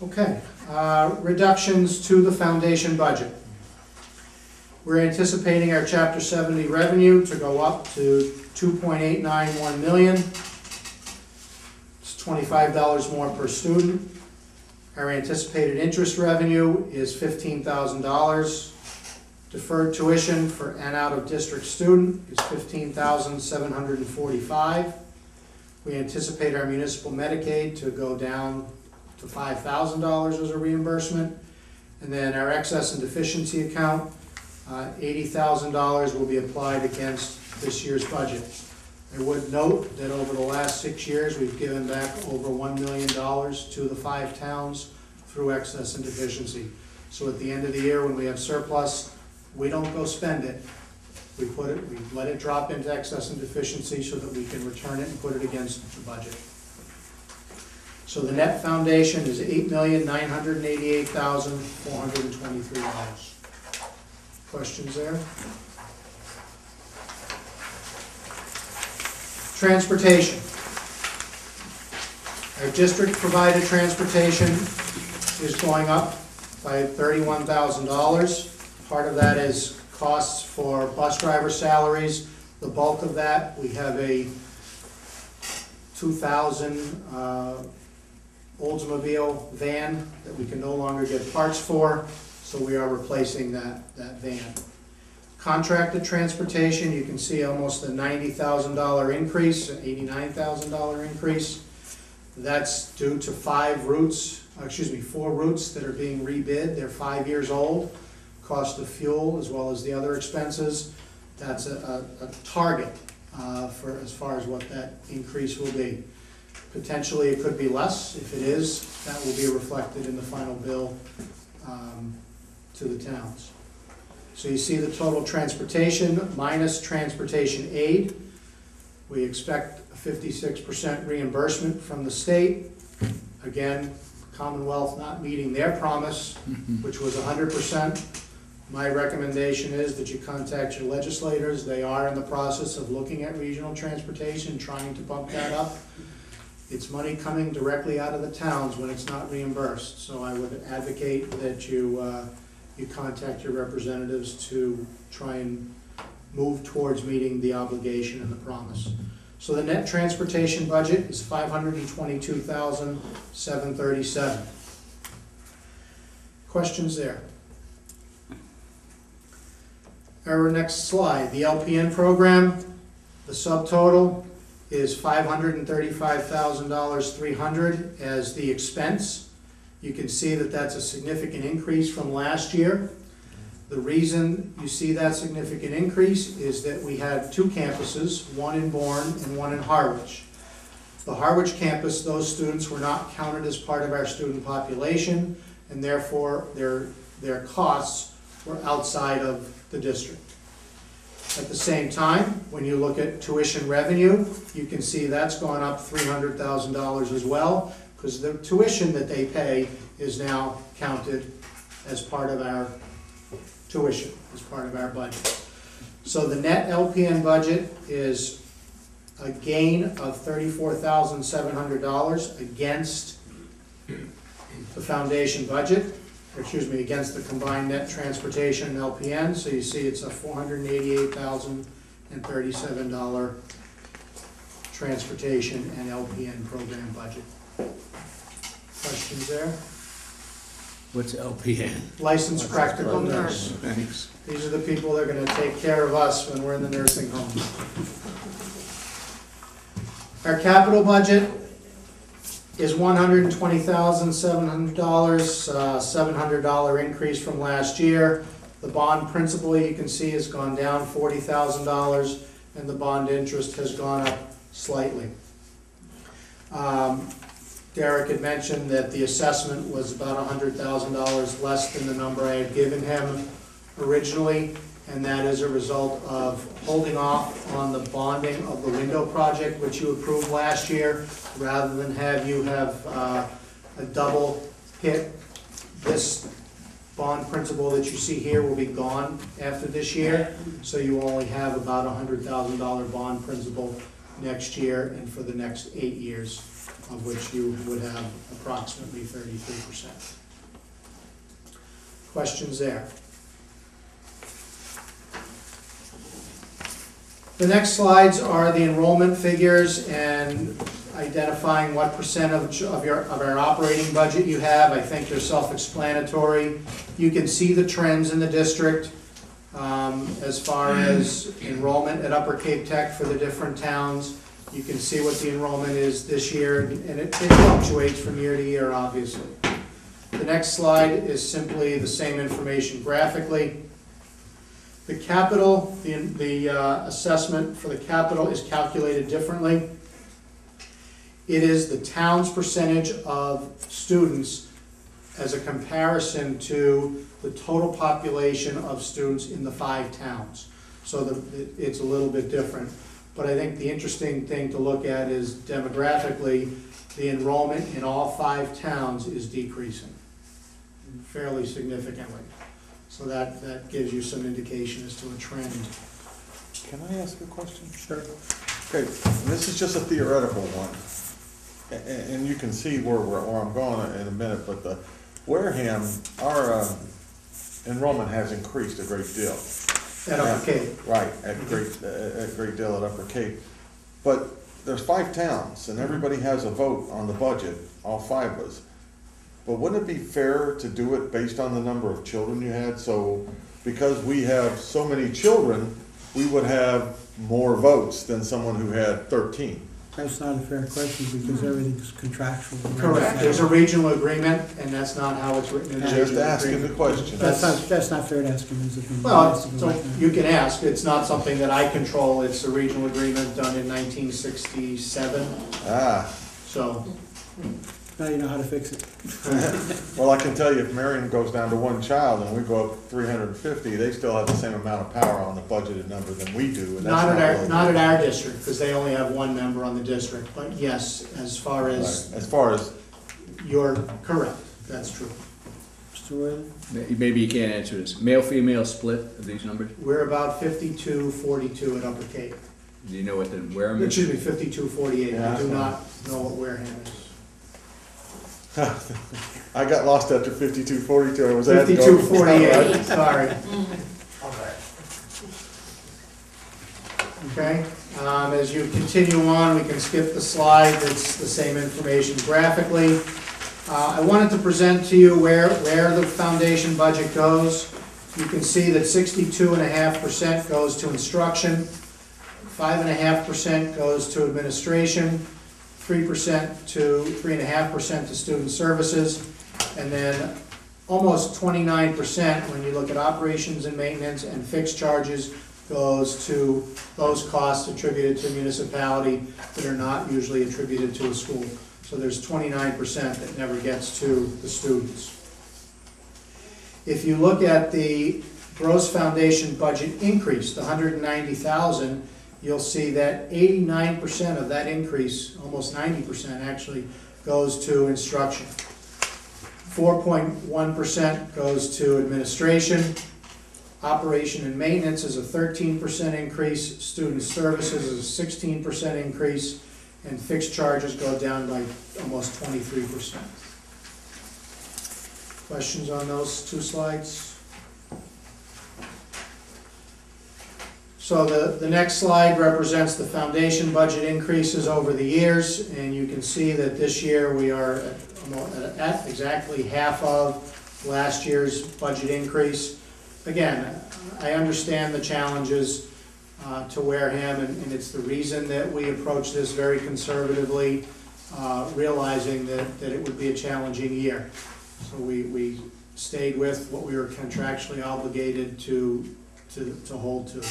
Okay, reductions to the foundation budget. We're anticipating our Chapter 70 revenue to go up to $2.891 million. It's $25 more per student. Our anticipated interest revenue is $15,000. Deferred tuition for an out-of-district student is $15,745. We anticipate our municipal Medicaid to go down to $5,000 as a reimbursement. And then our excess and deficiency account, $80,000 will be applied against this year's budget. I would note that over the last 6 years, we've given back over $1 million to the 5 towns through excess and deficiency. So at the end of the year, when we have surplus, we don't go spend it. We let it drop into excess and deficiency so that we can return it and put it against the budget. So the net foundation is $8,988,423. Questions there? Transportation. Our district provided transportation is going up by $31,000. Part of that is costs for bus driver salaries. The bulk of that, we have a 2000 Oldsmobile van that we can no longer get parts for, so we are replacing that van. Contracted transportation, you can see almost a $90,000 increase, an $89,000 increase. That's due to 4 routes that are being rebid. They're 5 years old. Cost of fuel as well as the other expenses. That's a target for as far as what that increase will be. Potentially it could be less. If it is, that will be reflected in the final bill to the towns. So you see the total transportation minus transportation aid. We expect a 56% reimbursement from the state. Again, Commonwealth not meeting their promise, which was 100%. My recommendation is that you contact your legislators. They are in the process of looking at regional transportation, trying to bump that up. It's money coming directly out of the towns when it's not reimbursed. So I would advocate that you contact your representatives to try and move towards meeting the obligation and the promise. So the net transportation budget is $522,737. Questions there? Our next slide, the LPN program, the subtotal is $535,300 as the expense. You can see that that's a significant increase from last year. The reason you see that significant increase is that we had 2 campuses, one in Bourne and one in Harwich. The Harwich campus, those students were not counted as part of our student population, and therefore their costs were outside of the district. At the same time, when you look at tuition revenue, you can see that's gone up $300,000 as well, because the tuition that they pay is now counted as part of our tuition, as part of our budget. So the net LPN budget is a gain of $34,700 against the foundation budget, against the combined net transportation and LPN. So you see it's a $488,037 transportation and LPN program budget. Questions there? What's LPN? Licensed practical nurse. Thanks. These are the people that are going to take care of us when we're in the nursing home. Our capital budget is $120,700, $700 increase from last year. The bond principal, you can see, has gone down $40,000, and the bond interest has gone up slightly. Derek had mentioned that the assessment was about $100,000 less than the number I had given him originally, and that is a result of holding off on the bonding of the window project, which you approved last year, rather than have you have a double hit. This bond principal that you see here will be gone after this year, so you only have about $100,000 bond principal next year and for the next 8 years, of which you would have approximately 33%. Questions there? The next slides are the enrollment figures and identifying what percent of our operating budget you have. I think they're self-explanatory. You can see the trends in the district as far as enrollment at Upper Cape Tech for the different towns. You can see what the enrollment is this year, and it fluctuates from year to year, obviously. The next slide is simply the same information graphically. The capital, the assessment for the capital is calculated differently. It is the town's percentage of students as a comparison to the total population of students in the 5 towns. So it's a little bit different. But I think the interesting thing to look at is demographically, the enrollment in all 5 towns is decreasing fairly significantly. So that gives you some indication as to a trend. Can I ask a question? Sure. Okay, this is just a theoretical one. And you can see where I'm going in a minute, but the Wareham, our enrollment has increased a great deal. At Upper Cape. Right, a great deal at Upper Cape. But there's 5 towns, and everybody has a vote on the budget, all 5 of us. But wouldn't it be fair to do it based on the number of children you had? So because we have so many children, we would have more votes than someone who had 13. That's not a fair question because everything's contractual. Correct. There's a regional agreement, and that's not how it's written in the regional Just asking the agreement. question. That's not fair to ask him, is it? Well, so you can ask. It's not something that I control. It's a regional agreement done in 1967. Ah. So. Now you know how to fix it. Well, I can tell you, if Marion goes down to 1 child and we go up 350, they still have the same amount of power on the budgeted number than we do. And that's Not at our district, because they only have 1 member on the district. But yes, as far as. Right. As far as. You're correct. That's true. Mr. Whalen? Maybe you can't answer this. Male-female split of these numbers? We're about 52-42 at Upper Cape. Do you know what the Wareham is? Excuse me, 52-48. Yeah, I do not know what Wareham is. I got lost after 52-42. I was 52-48, sorry. Okay, as you continue on, we can skip the slide. It's the same information graphically. I wanted to present to you where the foundation budget goes. You can see that 62.5% goes to instruction, 5.5% goes to administration, 3.5% to student services, and then almost 29% when you look at operations and maintenance and fixed charges goes to those costs attributed to a municipality that are not usually attributed to a school. So there's 29% that never gets to the students. If you look at the gross foundation budget increase, the $190,000, you'll see that 89% of that increase, almost 90% actually, goes to instruction. 4.1% goes to administration. Operation and maintenance is a 13% increase. Student services is a 16% increase. And fixed charges go down by almost 23%. Questions on those 2 slides? So the next slide represents the foundation budget increases over the years, and you can see that this year we are at exactly half of last year's budget increase. Again, I understand the challenges to Wareham, and it's the reason that we approach this very conservatively, realizing that it would be a challenging year. So we stayed with what we were contractually obligated to hold to.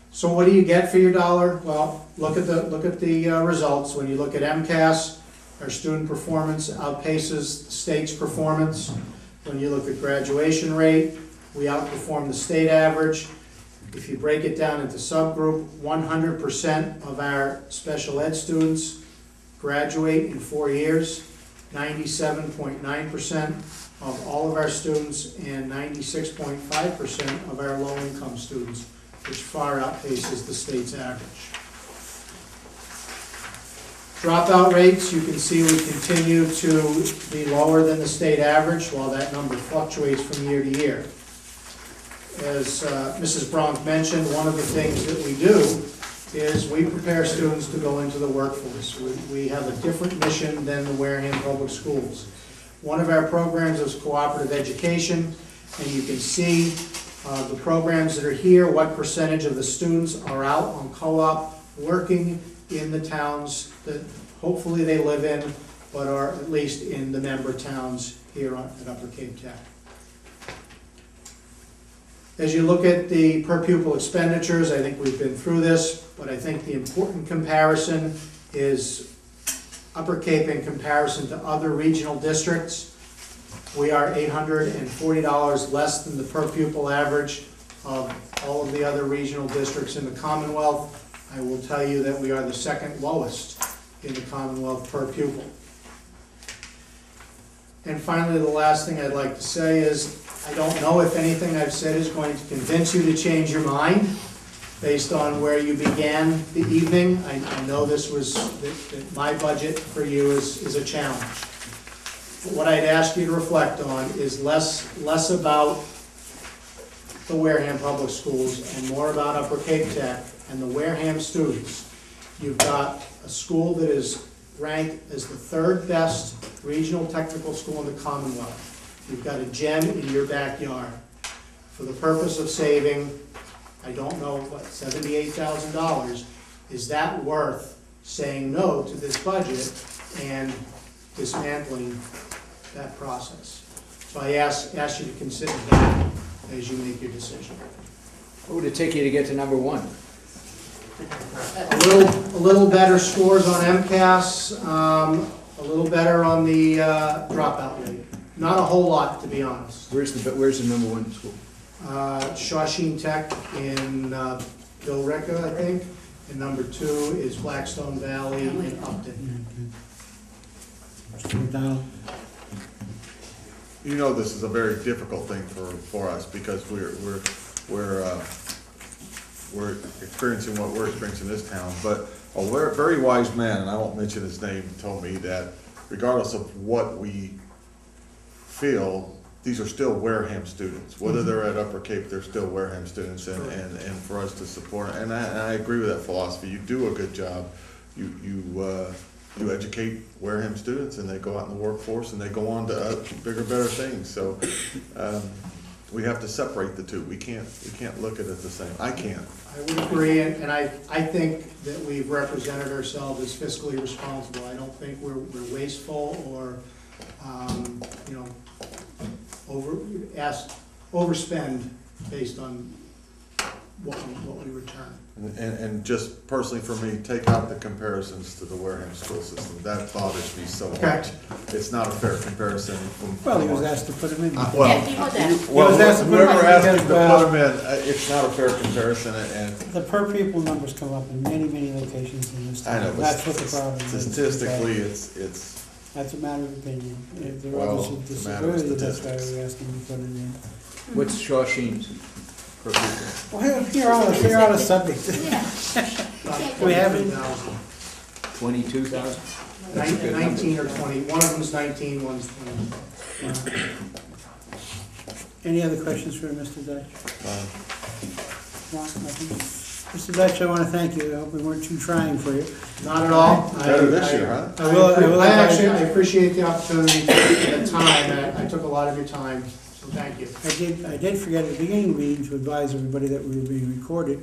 So what do you get for your dollar? Well, look at the results. When you look at MCAS, our student performance outpaces the state's performance. When you look at graduation rate, we outperform the state average. If you break it down into subgroup, 100% of our special ed students graduate in 4 years, 97.9% of all of our students, and 96.5% of our low-income students, which far outpaces the state's average. Dropout rates, you can see we continue to be lower than the state average, while that number fluctuates from year to year. As Mrs. Bronk mentioned, one of the things that we do is we prepare students to go into the workforce. We have a different mission than the Wareham Public Schools. One of our programs is cooperative education, and you can see the programs that are here, what percentage of the students are out on co-op working in the towns that hopefully they live in, but are at least in the member towns here at Upper Cape Tech. As you look at the per pupil expenditures, I think we've been through this, but I think the important comparison is Upper Cape in comparison to other regional districts. We are $840 less than the per pupil average of all of the other regional districts in the Commonwealth. I will tell you that we are the second lowest in the Commonwealth per pupil. And finally, the last thing I'd like to say is, I don't know if anything I've said is going to convince you to change your mind based on where you began the evening. I know this was, that my budget for you is a challenge. But what I'd ask you to reflect on is less about the Wareham Public Schools and more about Upper Cape Tech and the Wareham students. You've got a school that is ranked as the third best regional technical school in the Commonwealth. You've got a gem in your backyard. For the purpose of saving, I don't know, what, $78,000, is that worth saying no to this budget and dismantling that process? So I ask you to consider that as you make your decision. What would it take you to get to number one? A little better scores on MCAS, a little better on the dropout rate. Not a whole lot, to be honest. Where's the number one school? Shawsheen Tech in Billerica, I think, and number 2 is Blackstone Valley in Upton. Mr. McDonald? You know, this is a very difficult thing for us because we're experiencing what we're experiencing in this town, but a very wise man, and I won't mention his name, told me that regardless of what we feel, these are still Wareham students. Whether they're at Upper Cape, they're still Wareham students, and for us to support, and I agree with that philosophy. You do a good job. You educate Wareham students, and they go out in the workforce, and they go on to bigger, better things. So we have to separate the two. We can't look at it the same. I can't. I would agree, and I think that we've represented ourselves as fiscally responsible. I don't think we're wasteful or overspend based on what we return. And just personally for me, take out the comparisons to the Wareham school system. That bothers me so much. It's not a fair comparison. Well, he was asked to put him in. Yeah, he was asked. Well, asked to put him in whoever asked him to because, put him in, it's not a fair comparison, and The per pupil numbers come up in many, many locations in this I town. know, but That's what the problem is. statistically, it's. That's a matter of opinion. If there are Well, others who it's a matter of disagree, that's why statistics. we're asking to put it in. What's Shawsheen's per pupil? Well, you're on a subject. We haven't. 22,000? 19 or 20. One of them's 19, one's 20. Any other questions for Mr. Dutch? Mr. Dutch, I want to thank you. I hope we weren't too trying for you. Not at all. Better this year, huh? I appreciate the opportunity and the time. I took a lot of your time, so thank you. I did forget at the beginning of the meeting to advise everybody that we were being recorded.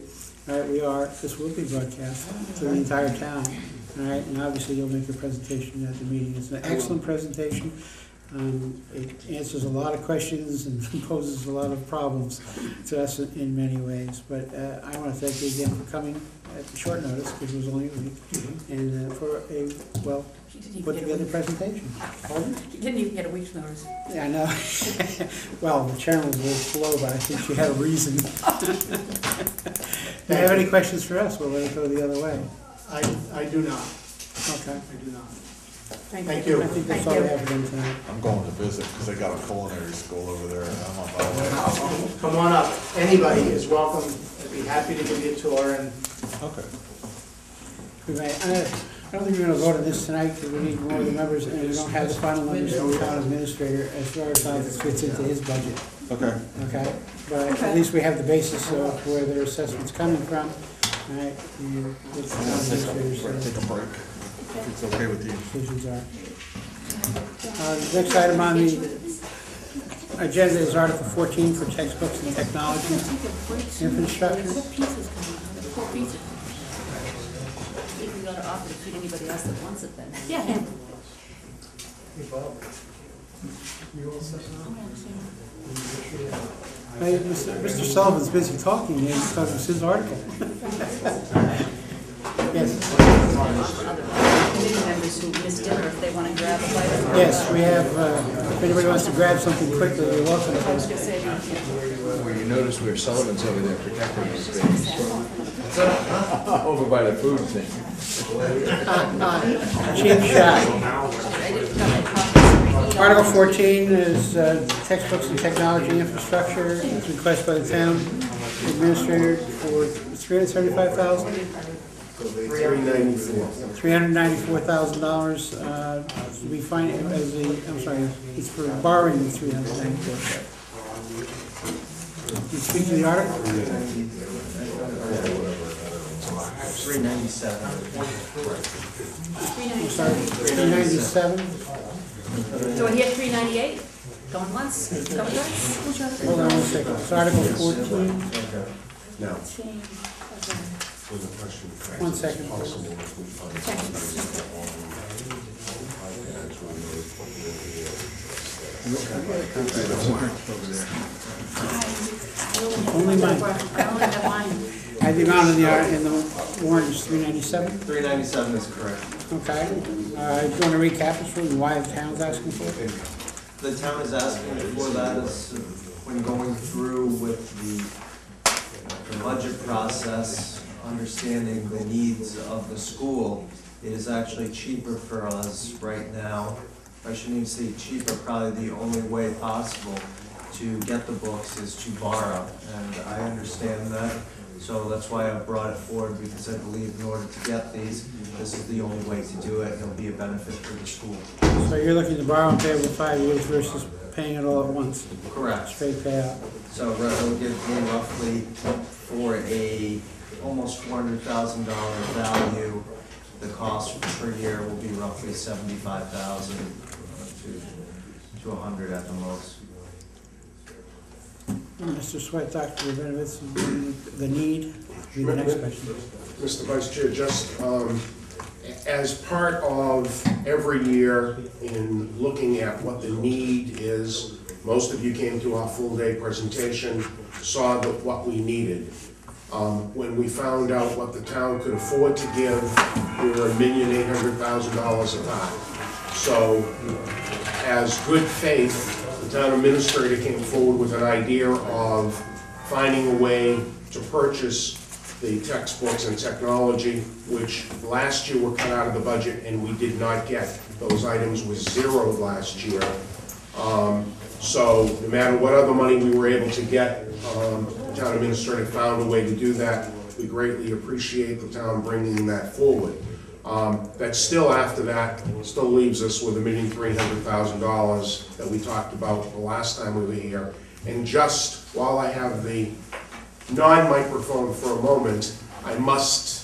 All right, this will be broadcast to the entire town. All right, and obviously you'll make a presentation at the meeting. It's an excellent presentation. It answers a lot of questions and poses a lot of problems to us in many ways. But I want to thank you again for coming at short notice, because it was only a week, and for a well put together presentation. Pardon? You didn't even get a week's notice. Yeah, I know. Well, the chairman was a little slow, but I think she had a reason. Do you have any questions for us? We'll let it go the other way. I do not. Okay. I do not. Thank you. I think that's all we have for them tonight. I'm going to visit because they got a culinary school over there, and I'm on my way. Come on up. Anybody is welcome. I'd be happy to give you a tour and. Okay. We may, I don't think we're gonna vote on this tonight, because we need more of the numbers, and we don't have the final numbers from the town administrator as far as how this fits into his budget, Okay. okay? But at least we have the basis of where their assessment's coming from, all right? And what the town administrator's Take a break, if it's okay with you. decisions are. The next item on the agenda is Article 14 for textbooks and technology infrastructure. Four pieces. If we ought to offer to feed anybody else that wants it then. Yeah. Hey, Mr. Sullivan's busy talking here because it's his article. Yes. Committee members who missed dinner, if they want to grab a bite of it. Yes, we have, if anybody wants to grab something quickly, you're welcome I was to. gonna say, Well, you notice where Sullivan's over there protecting his space. Over by the food thing. Cheap shot. Article 14 is textbooks and technology infrastructure. It's requested by the town administrator for $375,000. $394,000 to be financed as the, I'm sorry, it's for borrowing the $394,000. Can you speak to the article? 397. I'm sorry, 397? so I hear 398, going once, going twice. Hold on one second. It's Article 14. Now, One second. Only mine. I only have mine. I have the amount in the warrant is 397. 397 is correct. Okay. Do you want to recap this for me, why the town's asking for it? The town is asking for that is when going through with the budget process, understanding the needs of the school, it is actually cheaper for us right now. I shouldn't even say cheaper, probably the only way possible to get the books is to borrow, and I understand that. So that's why I brought it forward, because I believe in order to get these, this is the only way to do it, and it'll be a benefit for the school. So you're looking to borrow and pay over 5 years versus paying it all at once, Correct. straight payout. So it'll give me roughly, for a almost $400,000 value, the cost per year will be roughly $75,000 to $100 at the most. Mr. Sweat, Dr. Rabinovitz, the need, be the next question. Mr. Vice Chair, just as part of every year in looking at what the need is, most of you came to our full-day presentation, saw what we needed. When we found out what the town could afford to give, we were $1,800,000 a time. So, as good faith, the town administrator came forward with an idea of finding a way to purchase the textbooks and technology, which last year were cut out of the budget and we did not get. Those items were zeroed last year. So no matter what other money we were able to get, the town administrator found a way to do that. We greatly appreciate the town bringing that forward. That still, after that, still leaves us with $1,300,000 that we talked about the last time we were here. And just while I have the non-microphone for a moment, I must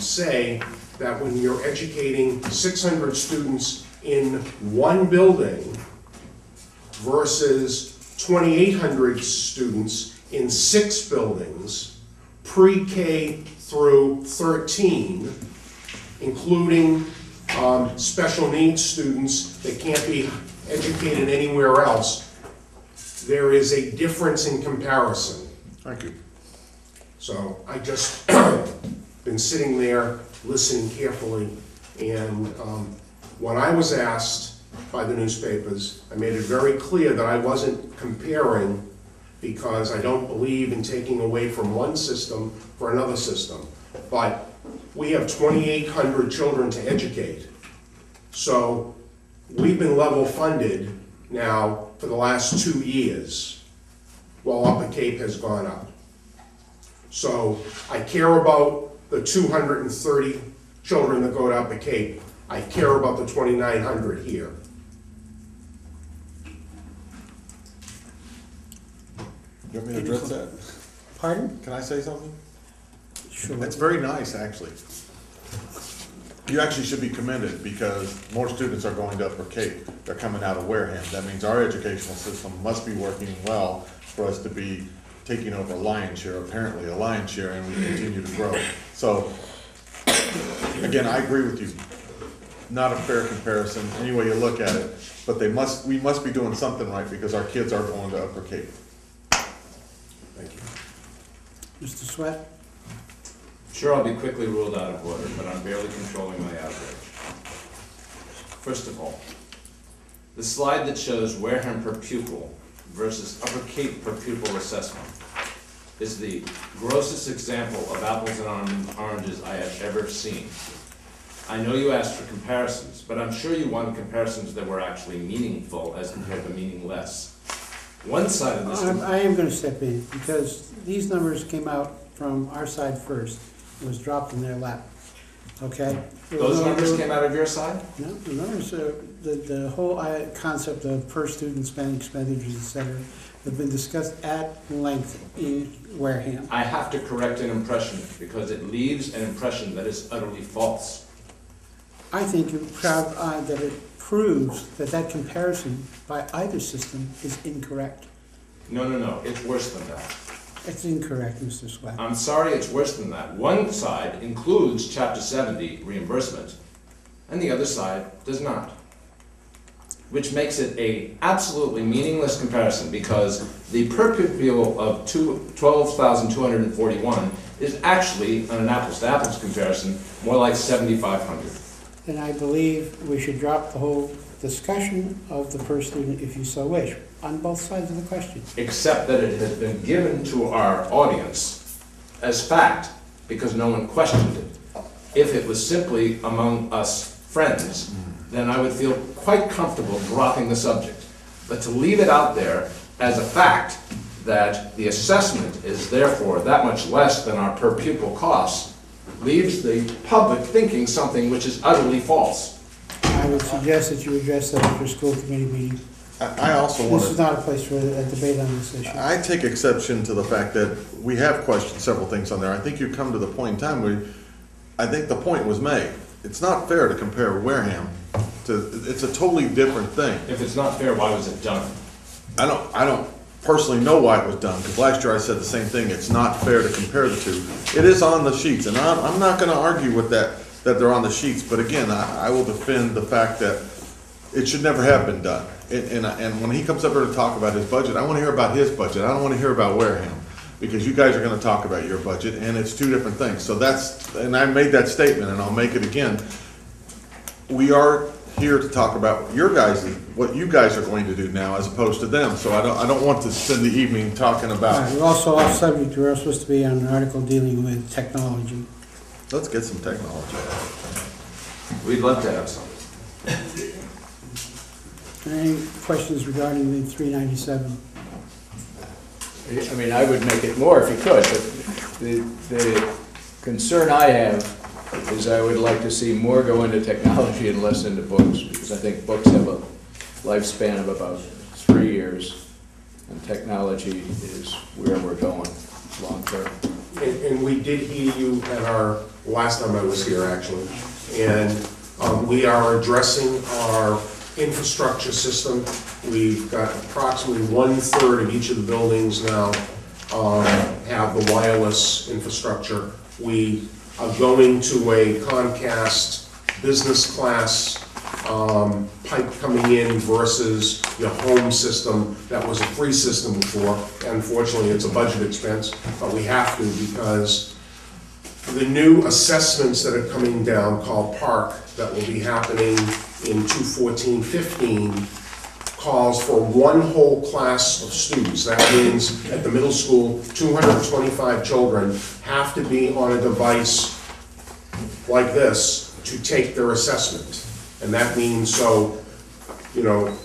say that when you're educating 600 students in one building versus 2,800 students in 6 buildings, pre-K through 13, including special needs students that can't be educated anywhere else, there is a difference in comparison. Thank you. So I just been sitting there listening carefully, and when I was asked by the newspapers, I made it very clear that I wasn't comparing, because I don't believe in taking away from one system for another system. But we have 2,800 children to educate. So we've been level funded now for the last 2 years, while Upper Cape has gone up. So I care about the 230 children that go to Upper Cape. I care about the 2,900 here. You want me to address that? Pardon? Can I say something? Sure. That's very nice, actually. You actually should be commended, because more students are going to Upper Cape. They're coming out of Wareham. That means our educational system must be working well for us to be taking over a lion's share, apparently a lion's share, and we continue to grow. So, again, I agree with you. Not a fair comparison, any way you look at it, but we must be doing something right, because our kids are going to Upper Cape. Thank you. Mr. Sweat? Sure, I'll be quickly ruled out of order, but I'm barely controlling my outrage. First of all, the slide that shows Wareham per pupil versus Upper Cape per pupil assessment is the grossest example of apples and oranges I have ever seen. I know you asked for comparisons, but I'm sure you wanted comparisons that were actually meaningful as compared to meaningless. One side of this... I am going to step in, because these numbers came out from our side first. It was dropped in their lap, okay? Those numbers came out of your side? No, the numbers, the whole concept of per student spending, expenditures, et cetera, have been discussed at length in Wareham. I have to correct an impression, because it leaves an impression that is utterly false. I think you're proud that it proves that that comparison by either system is incorrect. No, it's worse than that. It's incorrect, Mr. Sweat. I'm sorry, it's worse than that. One side includes Chapter 70 reimbursement, and the other side does not. Which makes it an absolutely meaningless comparison, because the per pupil of 12,241 is actually, on an apples-to-apples comparison, more like 7,500. Then I believe we should drop the whole discussion of the per student, if you so wish, on both sides of the question. Except that it has been given to our audience as fact, because no one questioned it. If it was simply among us friends, then I would feel quite comfortable dropping the subject. But to leave it out there as a fact that the assessment is therefore that much less than our per pupil costs leaves the public thinking something which is utterly false. I would suggest that you address that at your school committee meeting. I also want This is not a place for a debate on this issue. I take exception to the fact that we have questioned several things on there. I think you come to the point in time where I think the point was made. It's not fair to compare Wareham to, it's a totally different thing. If it's not fair, why was it done? I don't personally know why it was done, because last year I said the same thing. It's not fair to compare the two. It is on the sheets, and I'm not going to argue with that they're on the sheets, but again, I will defend the fact that it should never have been done. And when he comes up here to talk about his budget, I want to hear about his budget. I don't want to hear about Wareham, because you guys are going to talk about your budget, and it's two different things. So and I made that statement, and I'll make it again. We are here to talk about your guys, what you guys are going to do now, as opposed to them. So I don't want to spend the evening talking about. All right, we're also off subject. We're supposed to be on an article dealing with technology. Let's get some technology. We'd love to have some. Any questions regarding the 397? I mean, I would make it more if you could, but the concern I have is I would like to see more go into technology and less into books, because I think books have a lifespan of about 3 years, and technology is where we're going long term. And we did hear you at our, last time I was here actually, and we are addressing our infrastructure system. We've got approximately 1/3 of each of the buildings now have the wireless infrastructure. We are going to a Comcast business class pipe coming in versus your home system that was a free system before. Unfortunately, it's a budget expense, but we have to because the new assessments that are coming down called Park that will be happening in 214-15 calls for one whole class of students. That means at the middle school, 225 children have to be on a device like this to take their assessment. And that means, so, you know,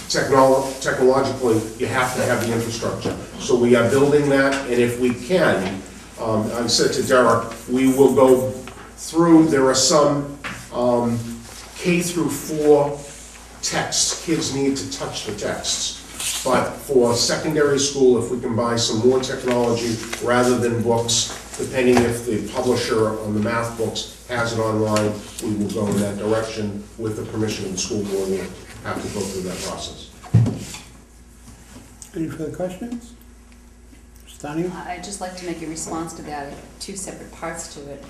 technologically, you have to have the infrastructure. So we are building that, and if we can, I said to Derek, we will go through, there are some K through 4 texts, kids need to touch the texts. But for secondary school, if we can buy some more technology rather than books, depending if the publisher on the math books has it online, we will go in that direction with the permission of the school board. We'll have to go through that process. Any further questions? Stunning? I'd just like to make a response to that, two separate parts to it.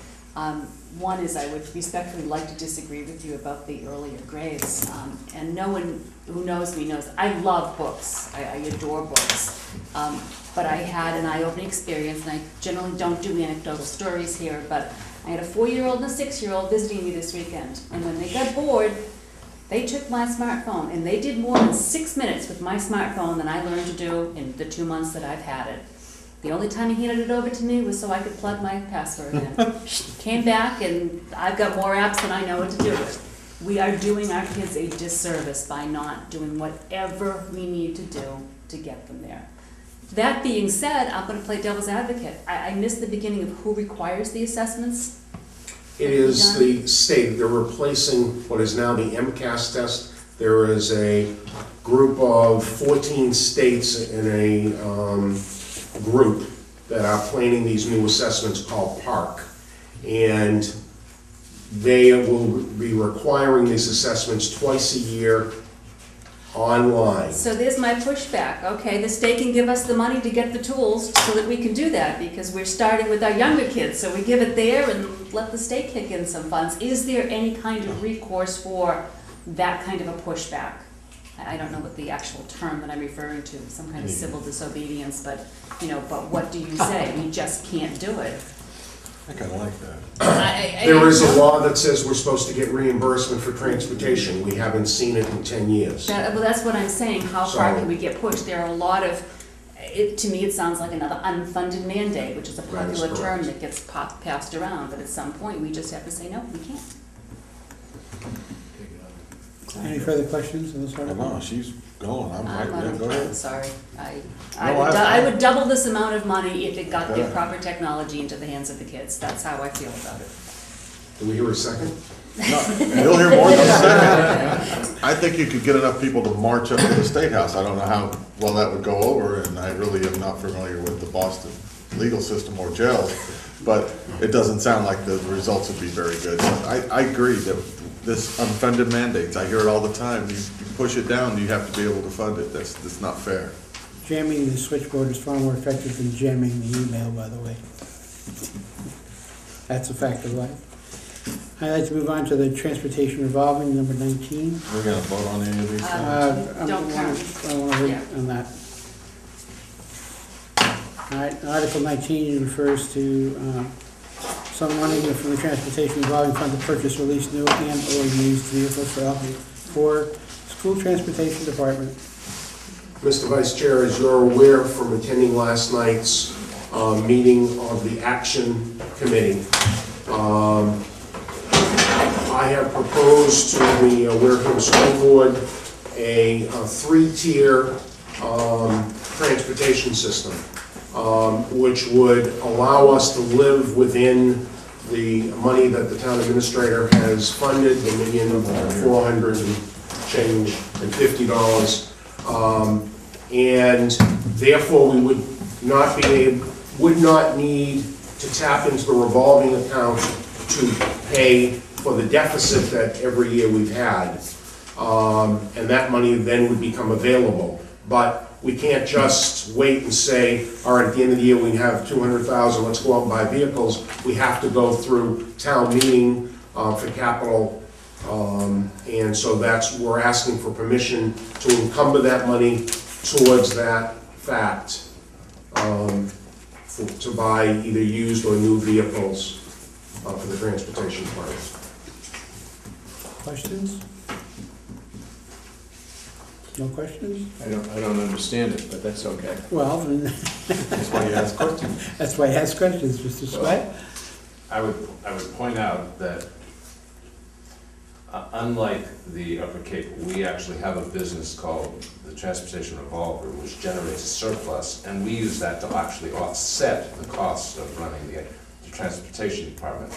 One is I would respectfully like to disagree with you about the earlier grades. And no one who knows me knows I love books. I adore books. But I had an eye-opening experience, and I generally don't do anecdotal stories here, but I had a 4-year-old and a 6-year-old visiting me this weekend. And when they got bored, they took my smartphone, and they did more than 6 minutes with my smartphone than I learned to do in the 2 months that I've had it. The only time he handed it over to me was so I could plug my password in. Came back, and I've got more apps than I know what to do with. We are doing our kids a disservice by not doing whatever we need to do to get them there. That being said, I'm going to play devil's advocate. I missed the beginning of who requires the assessments. It is the state. They're replacing what is now the MCAS test. There is a group of 14 states in a group that are planning these new assessments called Park. And they will be requiring these assessments twice a year online. So there's my pushback. Okay, the state can give us the money to get the tools so that we can do that, because we're starting with our younger kids. So we give it there and let the state kick in some funds. Is there any kind of recourse for that kind of a pushback? I don't know what the actual term that I'm referring to, some kind of civil disobedience, but, you know, but what do you say? We just can't do it. I kind of like that. There is a law that says we're supposed to get reimbursement for transportation. We haven't seen it in 10 years. Well, that's what I'm saying. How far can we get pushed? There are a lot of, to me, it sounds like another unfunded mandate, which is a popular term that gets passed around. But at some point, we just have to say, no, we can't. Any further questions on this article? No, she's going. I'm right. Yeah, go ahead. Sorry. I would double this amount of money if it got the proper technology into the hands of the kids. That's how I feel about it. Do we hear a second? No, you'll hear more than a second. I think you could get enough people to march up to the State House. I don't know how well that would go over, and I really am not familiar with the Boston legal system or jails, but it doesn't sound like the results would be very good. I agree that this unfunded mandates, I hear it all the time. You push it down, you have to be able to fund it. That's not fair. Jamming the switchboard is far more effective than jamming the email, by the way. That's a fact of life. I'd like to move on to the transportation revolving, number 19. We're gonna vote on any of these things? Don't count. I want to read on that. All right, Article 19 refers to some money from the transportation revolving fund to purchase, release new and/or used vehicles for school transportation department. Mr. Vice Chair, as you're aware from attending last night's meeting of the Action Committee, I have proposed to the Wareham School Board a 3-tier transportation system, which would allow us to live within the money that the town administrator has funded, $1,400,000 and change and $50. And therefore we would not need to tap into the revolving account to pay for the deficit that every year we've had. And that money then would become available. But we can't just wait and say, all right, at the end of the year we have $200,000, let's go out and buy vehicles. We have to go through town meeting for capital And so we're asking for permission to encumber that money towards that fact, to buy either used or new vehicles for the transportation department. Questions? No questions? I don't understand it, but that's okay. Well, then, That's why you ask questions. that's why I ask questions, Mr. Sweat. I would point out that unlike the Upper Cape, we actually have a business called the Transportation Revolver, which generates a surplus, and we use that to actually offset the costs of running the transportation department.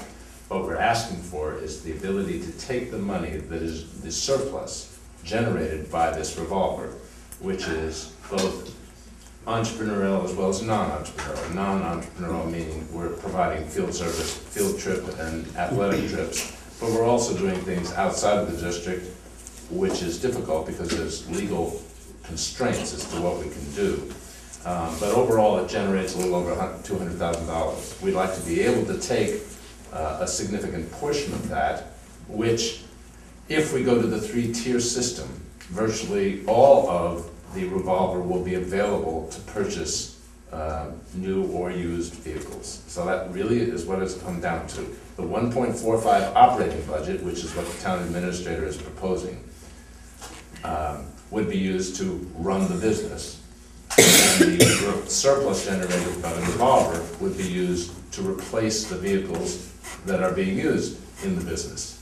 What we're asking for is the ability to take the money that is the surplus generated by this revolver, which is both entrepreneurial as well as non-entrepreneurial. Non-entrepreneurial meaning we're providing field service, field trip, and athletic trips, but we're also doing things outside of the district, which is difficult because there's legal constraints as to what we can do. But overall, it generates a little over $200,000. We'd like to be able to take a significant portion of that, which, if we go to the 3-tier system, virtually all of the revolver will be available to purchase new or used vehicles. So that really is what it's come down to. The 1.45 operating budget, which is what the town administrator is proposing, would be used to run the business. And the surplus generated by the revolver would be used to replace the vehicles that are being used in the business.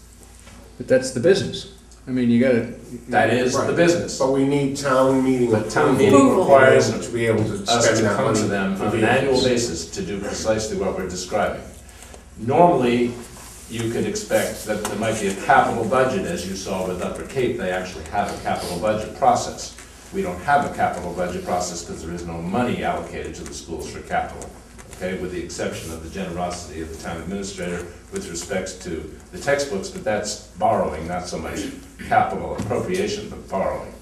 But that's the business. I mean, you gotta. That is the business. But we need town meeting The town approval meeting requires to be able to us spend to that come money to them for on an annual vehicles. basis to do precisely what we're describing. Normally, you could expect that there might be a capital budget, as you saw with Upper Cape. They actually have a capital budget process. We don't have a capital budget process because there is no money allocated to the schools for capital, okay, with the exception of the generosity of the town administrator with respect to the textbooks, but that's borrowing, not so much capital appropriation, but borrowing.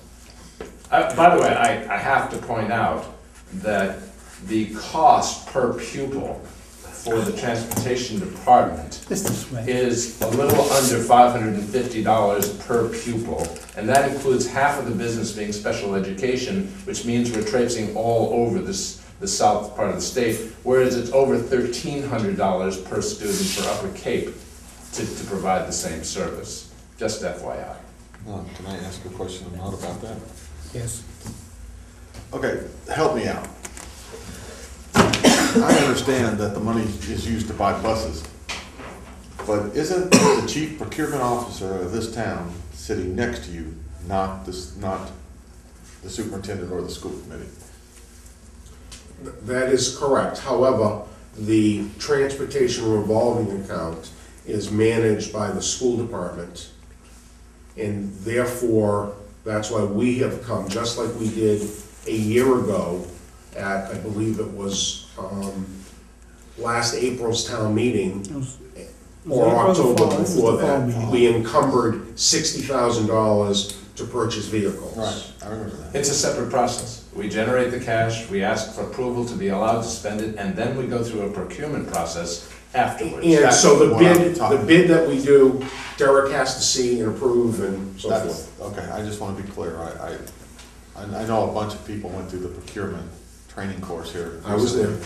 By the way, I have to point out that the cost per pupil for the transportation department is a little under $550 per pupil, and that includes half of the business being special education, which means we're traipsing all over the south part of the state, whereas it's over $1,300 per student for Upper Cape to provide the same service. Just FYI. Can I ask a question about that? Yes. Okay, help me out. I understand that the money is used to buy buses, but isn't the chief procurement officer of this town sitting next to you, not the superintendent or the school committee? That is correct. However, the transportation revolving account is managed by the school department, and therefore, that's why we have come, just like we did a year ago at, I believe it was last April's town meeting, or October before that, we encumbered $60,000 to purchase vehicles. Right, I remember that. It's a separate process. We generate the cash, we ask for approval to be allowed to spend it, and then we go through a procurement process afterwards. And so the what bid that we do, Derek has to see and approve and so forth. Okay, I just want to be clear. I know a bunch of people went through the procurement training course here. I was there.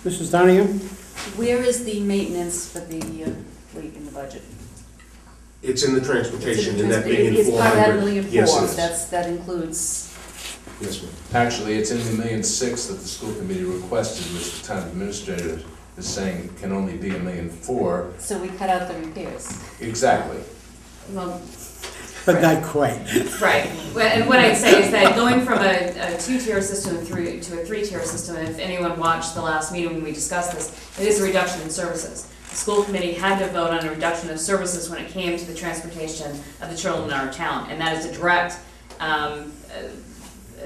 Mrs. Donahue? Where is the maintenance for the fleet in the budget? It's in the transportation, in that It's million part of that 400. $1,400,000. Yes, it is. That includes, Yes, ma'am. Actually, it's in the $1,600,000 that the school committee requested, which the town administrator is saying can only be $1,400,000. so we cut out the repairs. Exactly. Well, But not quite. right. And what I'd say is that going from a 2-tier system to a 3-tier system, and if anyone watched the last meeting when we discussed this, it is a reduction in services. The school committee had to vote on a reduction of services when it came to the transportation of the children in our town, and that is a direct,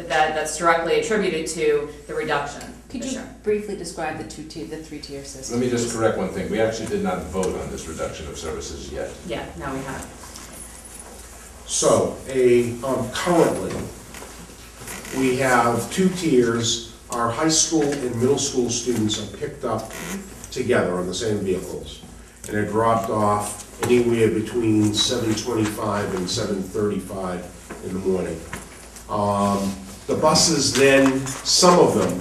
that's directly attributed to the reduction. Could you briefly describe the 3-tier system? Let me just correct one thing. We actually did not vote on this reduction of services yet. Yeah, now we have. So, currently, we have 2 tiers. Our high school and middle school students are picked up together on the same vehicles, and they're dropped off anywhere between 7:25 and 7:35 in the morning. The buses then, some of them,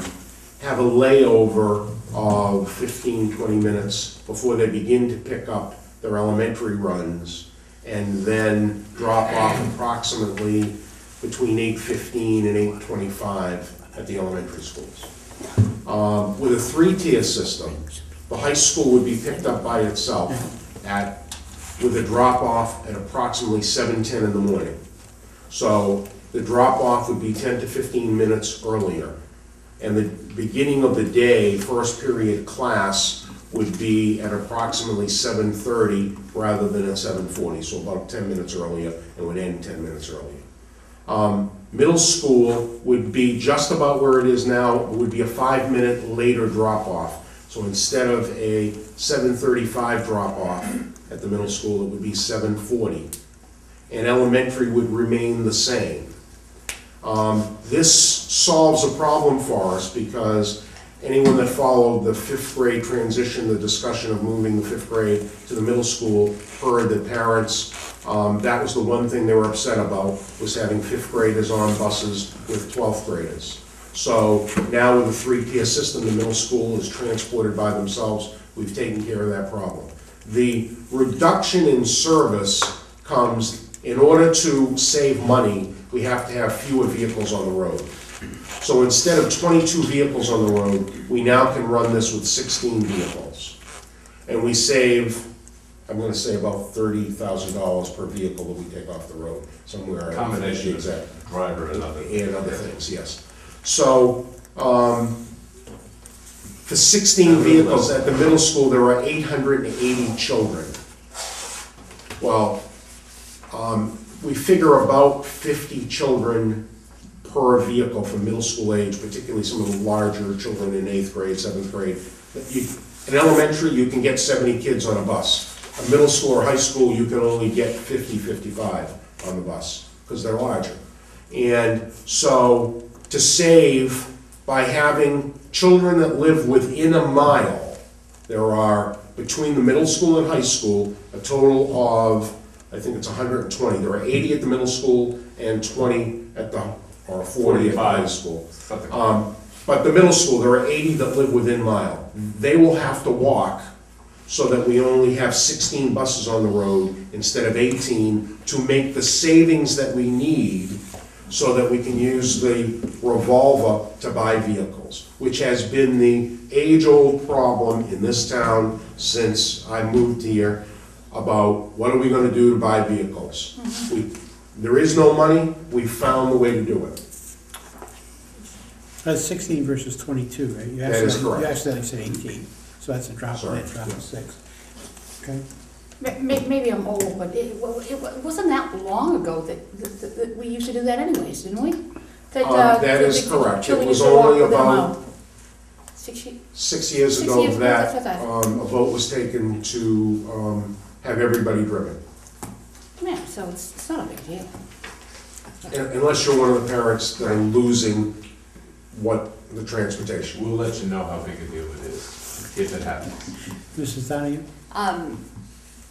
have a layover of 15, 20 minutes before they begin to pick up their elementary runs, and then drop off approximately between 8:15 and 8:25 at the elementary schools. With a three-tier system, the high school would be picked up by itself with a drop-off at approximately 7:10 in the morning. So the drop-off would be 10 to 15 minutes earlier. And the beginning of the day, first period class, would be at approximately 7:30 rather than at 7:40, so about 10 minutes earlier, and would end 10 minutes earlier. Middle school would be just about where it is now. It would be a 5-minute later drop-off. So instead of a 7:35 drop-off at the middle school, it would be 7:40. And elementary would remain the same. This solves a problem for us because anyone that followed the 5th grade transition, the discussion of moving the 5th grade to the middle school, heard that parents, that was the one thing they were upset about, was having 5th graders on buses with 12th graders. So now with the three-tier system, the middle school is transported by themselves. We've taken care of that problem. The reduction in service comes, in order to save money, we have to have fewer vehicles on the road. So instead of 22 vehicles on the road, we now can run this with 16 vehicles. And we save, I'm gonna say about $30,000 per vehicle that we take off the road, somewhere. Combination of driver and other things, yes. So, for 16 vehicles at the middle school, there are 880 children. Well, we figure about 50 children per vehicle for middle school age, particularly some of the larger children in 8th grade, 7th grade. In elementary, you can get 70 kids on a bus. A middle school or high school, you can only get 50, 55 on the bus, because they're larger. And so, to save, by having children that live within a mile, there are, between the middle school and high school, a total of, I think it's 120. There are 80 at the middle school and 20 at the, or 40 at the high school. But the middle school, there are 80 that live within mile. They will have to walk so that we only have 16 buses on the road instead of 18 to make the savings that we need so that we can use the revolver to buy vehicles, which has been the age-old problem in this town since I moved here about what are we going to do to buy vehicles. There is no money, we found the way to do it. That's 16 versus 22, right? That is correct. You accidentally said 18, so that's a drop, that drop of 6. Okay. Maybe I'm old, but it wasn't that long ago that we used to do that anyways, didn't we? That is correct. It was only about 6 years ago that a vote was taken to have everybody driven. Yeah, so it's not a big deal. Unless you're one of the parents that are losing the transportation. We'll let you know how big a deal it is, if it happens. Mrs. Donahue?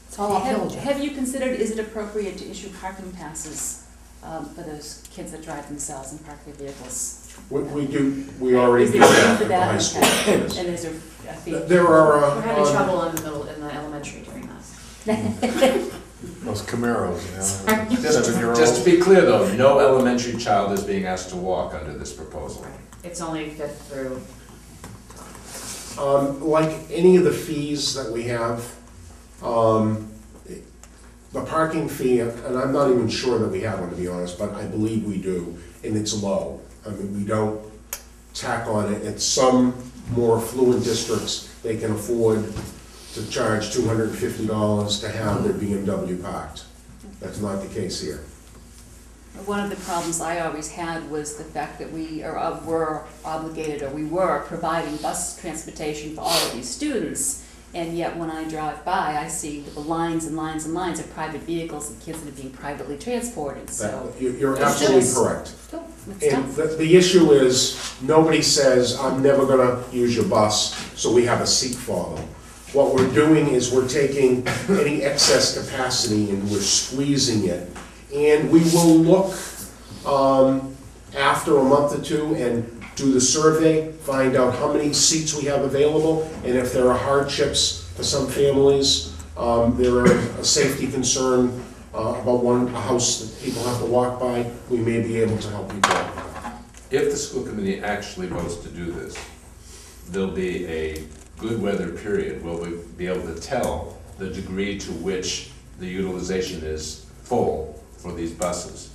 It's all uphill. Have you considered, is it appropriate to issue parking passes for those kids that drive themselves and park their vehicles? We do, we already do that at the high school. And is there a fee? There are. We're having trouble in the elementary doing that. Those Camaros, you know. Just to be clear though, no elementary child is being asked to walk under this proposal. It's only 5th through. Like any of the fees that we have, the parking fee, and I'm not even sure that we have one to be honest, but I believe we do, and it's low. I mean, we don't tack on it. At some more affluent districts, they can afford to charge $250 to have their BMW parked. That's not the case here. One of the problems I always had was the fact that we were obligated, or we were providing bus transportation for all of these students, and yet when I drive by, I see the lines and lines and lines of private vehicles and kids that are being privately transported, so. You're absolutely correct. And the issue is, nobody says, I'm never gonna use your bus, so we have a seat for them. What we're doing is we're taking any excess capacity and we're squeezing it. And we will look after a month or two and do the survey, find out how many seats we have available, and if there are hardships for some families, there are a safety concern about a house that people have to walk by, we may be able to help people out. If the school committee actually votes to do this, there'll be a good weather period where we'll be able to tell the degree to which the utilization is full for these buses.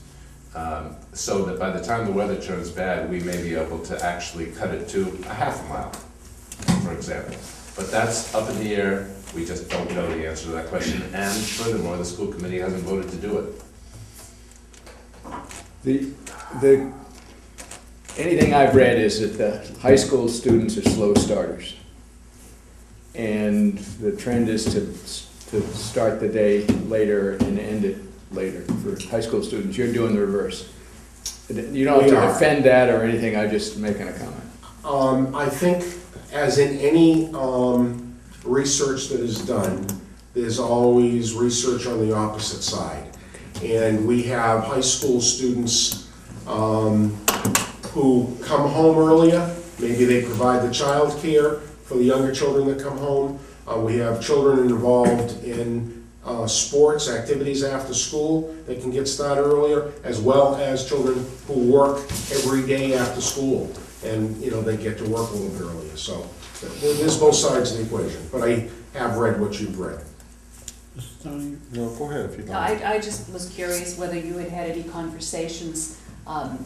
So that by the time the weather turns bad, we may be able to actually cut it to a half a mile, for example. But that's up in the air, we just don't know the answer to that question, and furthermore, the school committee hasn't voted to do it. Anything I've read is that the high school students are slow starters. And the trend is to start the day later and end it later for high school students. You're doing the reverse. You don't have to defend that or anything, I'm just making a comment. I think, as in any research that is done, there's always research on the opposite side. And we have high school students who come home earlier. Maybe they provide the child care for the younger children that come home. We have children involved in sports activities after school that can get started earlier, as well as children who work every day after school. And, you know, they get to work a little bit earlier. So there's both sides of the equation. But I have read what you've read. No, go ahead if you No, like. I just was curious whether you had had any conversations I've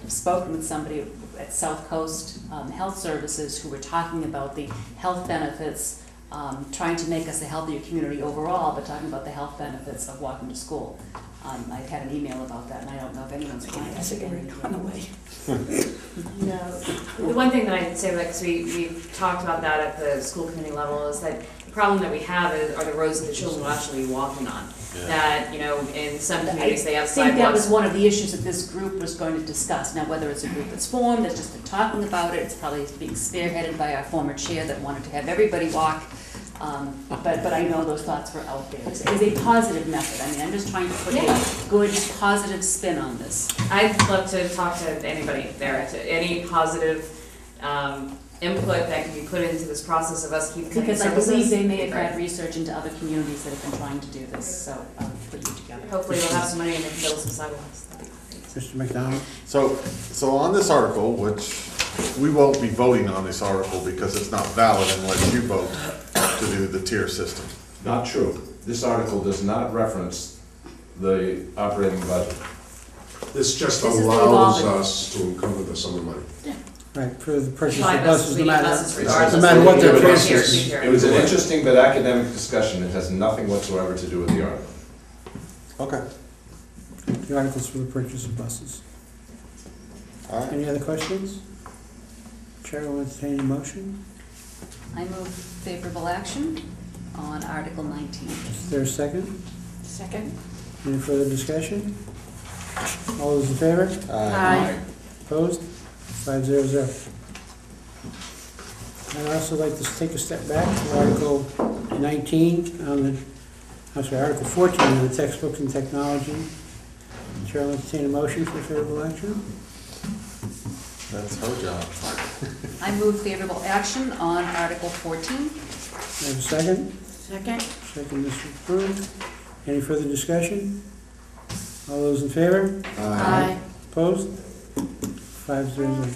spoken with somebody at South Coast Health Services who were talking about the health benefits, trying to make us a healthier community overall, but talking about the health benefits of walking to school. I had an email about that, and I don't know if anyone's going to Run away. No, the one thing that I would say, like, 'cause we talked about that at the school committee level, is that the problem that we have are the roads that the children will actually be walking on. Yeah. That, you know, in some communities they have I think that was sidewalks. one of the issues that this group was going to discuss. Now, whether it's a group that's formed, that's just been talking about it, it's probably being spearheaded by our former chair that wanted to have everybody walk. But I know those thoughts were out there. It's a positive method. I mean, I'm just trying to put a good, positive spin on this. I'd love to talk to anybody there, to any positive input that can be put into this process of us keeping Because I services. believe they may have Right. had research into other communities that have been trying to do this, so I'll put you together. Hopefully they'll have some money and they can build some sidewalks. Mr. McDonald? So on this article, which we won't be voting on this article because it's not valid unless you vote to do the tier system. Not true. This article does not reference the operating budget. This just This is the allows revolving. us to encumber the sum of money. Right, for the purchase Buy of buses, buses, we no need matter, buses no regardless. matter what their Yeah, but price here, is. here. It was an interesting but academic discussion. It has nothing whatsoever to do with the article. Okay. The articles for the purchase of buses. All right. Any other questions? Chair will entertain a motion. I move favorable action on Article 19. Is there a second? Second? Any further discussion? All those in favor? Aye. Opposed? 500. I'd also like to take a step back to Article 19 Article 14 on the textbooks and technology. Chair will entertain a motion for favorable action. That's her job. I move favorable action on Article 14. Have a second? Second? Second, Mr. Approved. Any further discussion? All those in favor? Aye. Opposed? 500.